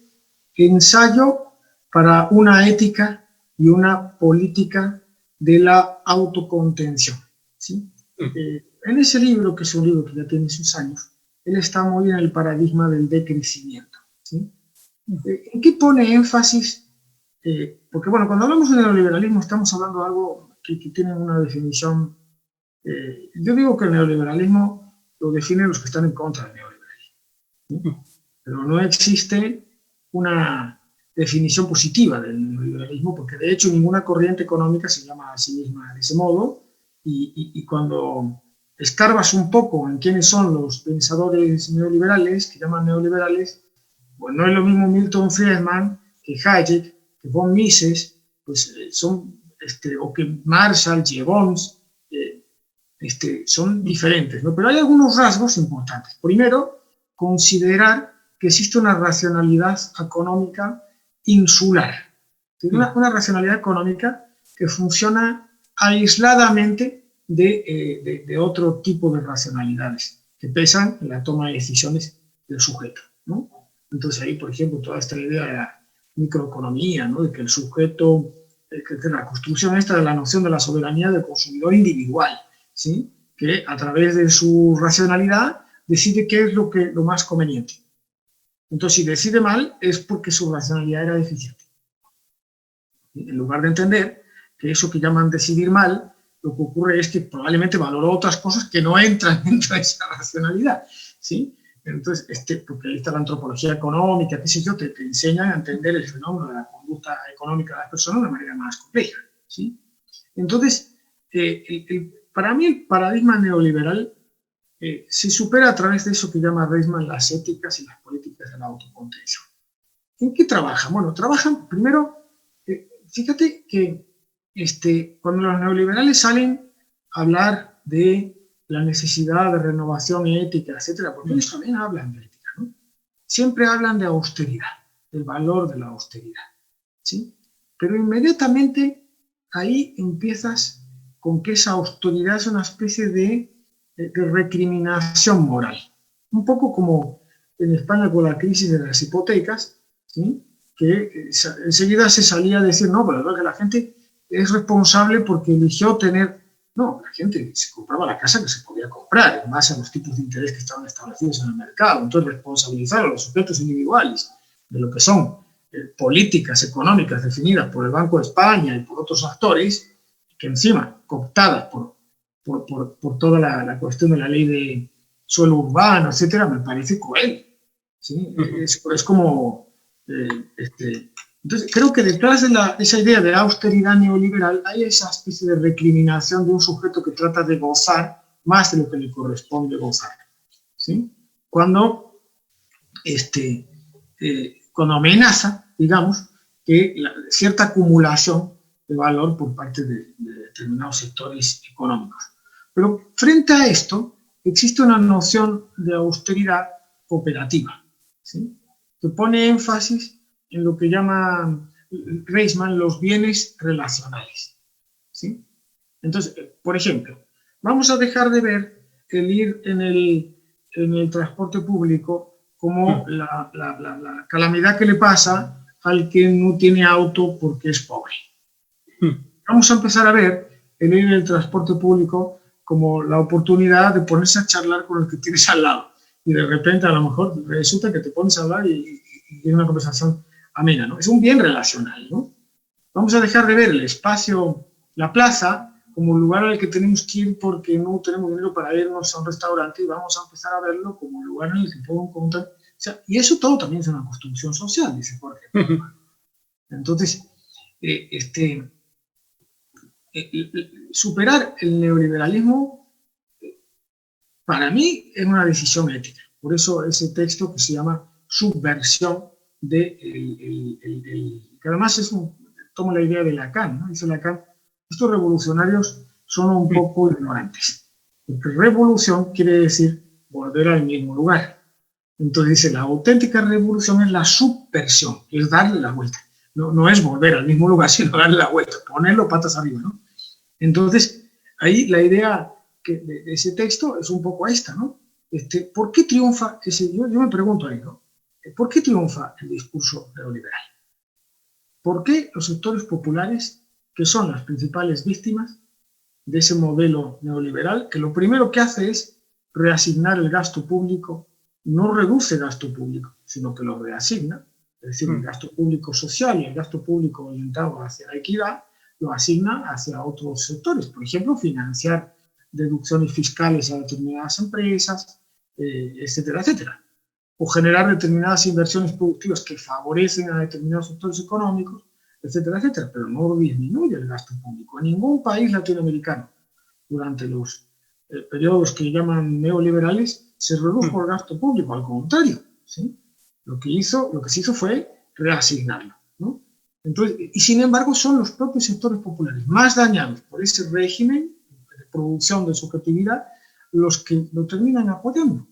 Ensayo para una ética y una política de la autocontención, ¿sí? En ese libro, que es un libro que ya tiene sus años, él está muy en el paradigma del decrecimiento, ¿sí? ¿En qué pone énfasis? Porque, bueno, cuando hablamos de neoliberalismo estamos hablando de algo que tiene una definición. Yo digo que el neoliberalismo lo definen los que están en contra del neoliberalismo, ¿sí? Pero no existe una definición positiva del neoliberalismo, porque de hecho ninguna corriente económica se llama a sí misma de ese modo, y cuando escarbas un poco en quiénes son los pensadores neoliberales, que llaman neoliberales, pues no es lo mismo Milton Friedman que Hayek, que von Mises, pues son, o que Marshall, Jevons, son diferentes, ¿no? Pero hay algunos rasgos importantes. Primero, considerar que existe una racionalidad económica insular, una racionalidad económica que funciona aisladamente de otro tipo de racionalidades que pesan en la toma de decisiones del sujeto, ¿no? Entonces ahí, por ejemplo, toda esta idea de la microeconomía, ¿no? De que el sujeto, que la construcción esta de la noción de la soberanía del consumidor individual, ¿sí? Que a través de su racionalidad decide qué es lo más conveniente. Entonces, si decide mal, es porque su racionalidad era deficiente. En lugar de entender que eso que llaman decidir mal, lo que ocurre es que probablemente valoró otras cosas que no entran dentro de esa racionalidad, ¿sí? Entonces, porque ahí está la antropología económica, qué sé yo, te enseñan a entender el fenómeno de la conducta económica de las personas de manera más compleja, ¿sí? Entonces, para mí el paradigma neoliberal se supera a través de eso que llama Reisman las éticas y las políticas de la autocontención. ¿En qué trabajan? Bueno, trabajan primero, fíjate que cuando los neoliberales salen a hablar de la necesidad de renovación ética, etcétera, porque ellos también hablan de ética, ¿no? Siempre hablan de austeridad, del valor de la austeridad, ¿sí? Pero inmediatamente ahí empiezas con que esa austeridad es una especie de recriminación moral. Un poco como en España con la crisis de las hipotecas, ¿sí? Que enseguida se salía a decir, no, pero que la gente es responsable porque eligió tener... No, la gente se compraba la casa que se podía comprar en base a los tipos de interés que estaban establecidos en el mercado. Entonces, responsabilizar a los sujetos individuales de lo que son políticas económicas definidas por el Banco de España y por otros actores, que encima, cooptadas por toda la cuestión de la ley de suelo urbano, etcétera, me parece cruel, ¿sí? Es como... Entonces, creo que detrás de esa idea de austeridad neoliberal hay esa especie de recriminación de un sujeto que trata de gozar más de lo que le corresponde gozar, ¿sí? Cuando amenaza, digamos, que cierta acumulación de valor por parte de determinados sectores económicos. Pero frente a esto, existe una noción de austeridad cooperativa, ¿sí? Que pone énfasis en lo que llama Reisman los bienes relacionales, ¿sí? Entonces, por ejemplo, vamos a dejar de ver el ir en el transporte público como la calamidad que le pasa al que no tiene auto porque es pobre. Vamos a empezar a ver el ir en el transporte público como la oportunidad de ponerse a charlar con el que tienes al lado. Y de repente, a lo mejor, resulta que te pones a hablar y es una conversación amena, ¿no? Es un bien relacional, ¿no? Vamos a dejar de ver el espacio, la plaza, como un lugar al que tenemos que ir porque no tenemos dinero para irnos a un restaurante, y vamos a empezar a verlo como un lugar en el que puedo encontrar... O sea, y eso todo también es una construcción social, dice Jorge. Entonces, superar el neoliberalismo, para mí, es una decisión ética. Por eso ese texto que se llama Subversión, que además toma la idea de Lacan, ¿no? Dice Lacan, estos revolucionarios son un poco ignorantes, porque revolución quiere decir volver al mismo lugar. Entonces dice, la auténtica revolución es la subversión, es darle la vuelta. No es volver al mismo lugar, sino darle la vuelta, ponerlo patas arriba, ¿no? Entonces, ahí la idea de ese texto es un poco esta, ¿no? ¿Por qué triunfa ese? Yo me pregunto ahí, ¿no? ¿Por qué triunfa el discurso neoliberal? ¿Por qué los sectores populares, que son las principales víctimas de ese modelo neoliberal, que lo primero que hace es reasignar el gasto público, no reduce gasto público, sino que lo reasigna, es decir, el gasto público social y el gasto público orientado hacia la equidad, lo asigna hacia otros sectores? Por ejemplo, financiar deducciones fiscales a determinadas empresas, etcétera, etcétera. O generar determinadas inversiones productivas que favorecen a determinados sectores económicos, etcétera, etcétera, pero no disminuye el gasto público. En ningún país latinoamericano, durante los periodos que llaman neoliberales, se redujo el gasto público, al contrario, ¿sí? Lo que se hizo fue reasignarlo, ¿no? Entonces, y sin embargo, son los propios sectores populares más dañados por ese régimen de producción de subjetividad los que lo terminan apoyando,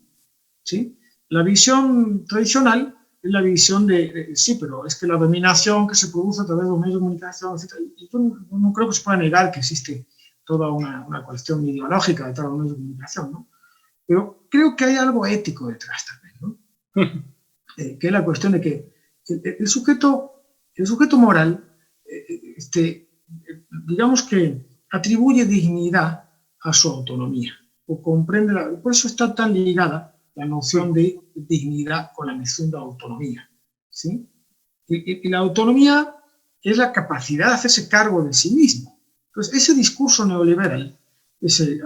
¿sí? La visión tradicional es la visión de sí, pero es que la dominación que se produce a través de los medios de comunicación, etc. Y yo no creo que se pueda negar que existe toda una cuestión ideológica detrás de los medios de comunicación, ¿no? Pero creo que hay algo ético detrás también, ¿no? Que es la cuestión de que el sujeto moral, digamos que atribuye dignidad a su autonomía, o comprende, por eso está tan ligada la noción de dignidad con la noción de autonomía, ¿sí? Y la autonomía es la capacidad de hacerse cargo de sí mismo. Entonces, ese discurso neoliberal,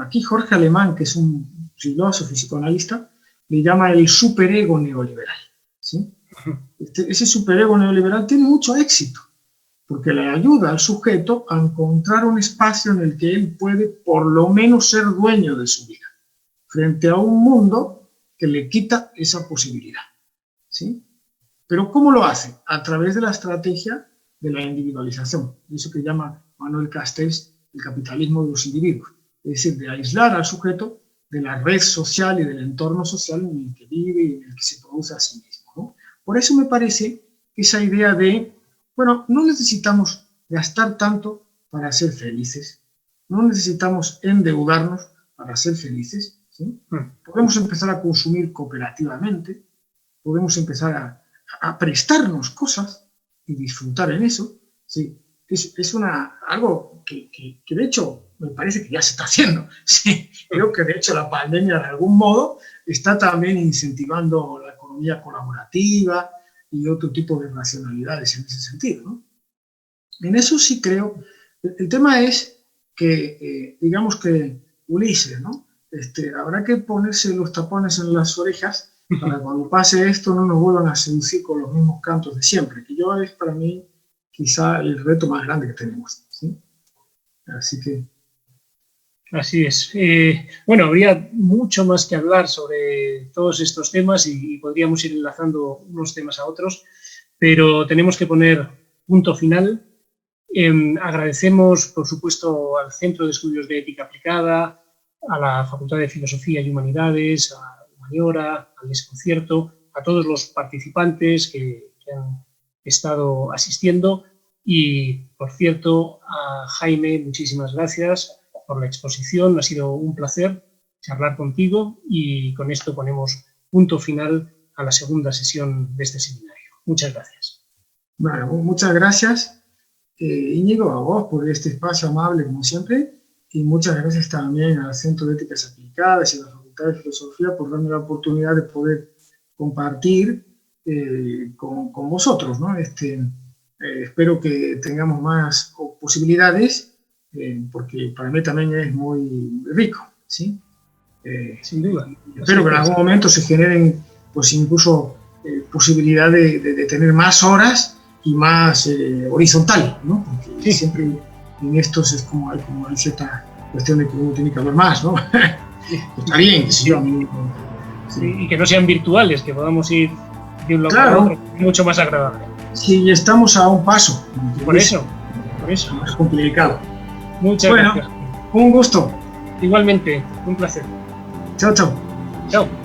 aquí Jorge Alemán, que es un filósofo y psicoanalista, le llama el superego neoliberal, ¿sí? Ese superego neoliberal tiene mucho éxito, porque le ayuda al sujeto a encontrar un espacio en el que él puede por lo menos ser dueño de su vida, frente a un mundo que le quita esa posibilidad, ¿sí? Pero ¿cómo lo hace? A través de la estrategia de la individualización, eso que llama Manuel Castells, El capitalismo de los individuos. Es decir, de aislar al sujeto de la red social y del entorno social en el que vive y en el que se produce a sí mismo, ¿no? Por eso me parece que esa idea de, bueno, no necesitamos gastar tanto para ser felices, no necesitamos endeudarnos para ser felices, ¿sí? Podemos empezar a consumir cooperativamente, podemos empezar a prestarnos cosas y disfrutar en eso, ¿sí? Es algo que de hecho me parece que ya se está haciendo. Sí, creo que de hecho la pandemia de algún modo está también incentivando la economía colaborativa y otro tipo de racionalidades en ese sentido, ¿no? En eso sí creo. El tema es que, digamos que Ulises, ¿no? Habrá que ponerse los tapones en las orejas para cuando pase esto no nos vuelvan a seducir con los mismos cantos de siempre, que yo es para mí quizá el reto más grande que tenemos, ¿sí? Así que... Así es. Bueno, habría mucho más que hablar sobre todos estos temas y podríamos ir enlazando unos temas a otros, pero tenemos que poner punto final. Agradecemos, por supuesto, al Centro de Estudios de Ética Aplicada, a la Facultad de Filosofía y Humanidades, a Humaniora, al Desconcierto, a todos los participantes que han estado asistiendo y, por cierto, a Jaime, muchísimas gracias por la exposición. Ha sido un placer charlar contigo y con esto ponemos punto final a la segunda sesión de este seminario. Muchas gracias. Bueno, muchas gracias, Íñigo, a vos por este espacio amable como siempre, y muchas gracias también al Centro de Éticas Aplicadas y a la Facultad de Filosofía por darme la oportunidad de poder compartir con vosotros, ¿no? Espero que tengamos más posibilidades, porque para mí también es muy rico, ¿sí? Sin duda. Espero que en algún momento se generen, pues incluso posibilidad de tener más horas y más horizontal, ¿no? Porque sí, siempre en estos es como hay cierta cuestión de que uno tiene que hablar más, ¿no? Sí. Está bien, sí. Sí. Y que no sean virtuales, que podamos ir de un lado a otro, mucho más agradable. Sí, estamos a un paso. Por eso. Es complicado. Muchas gracias. Un gusto. Igualmente, un placer. Chao, chao. Chao.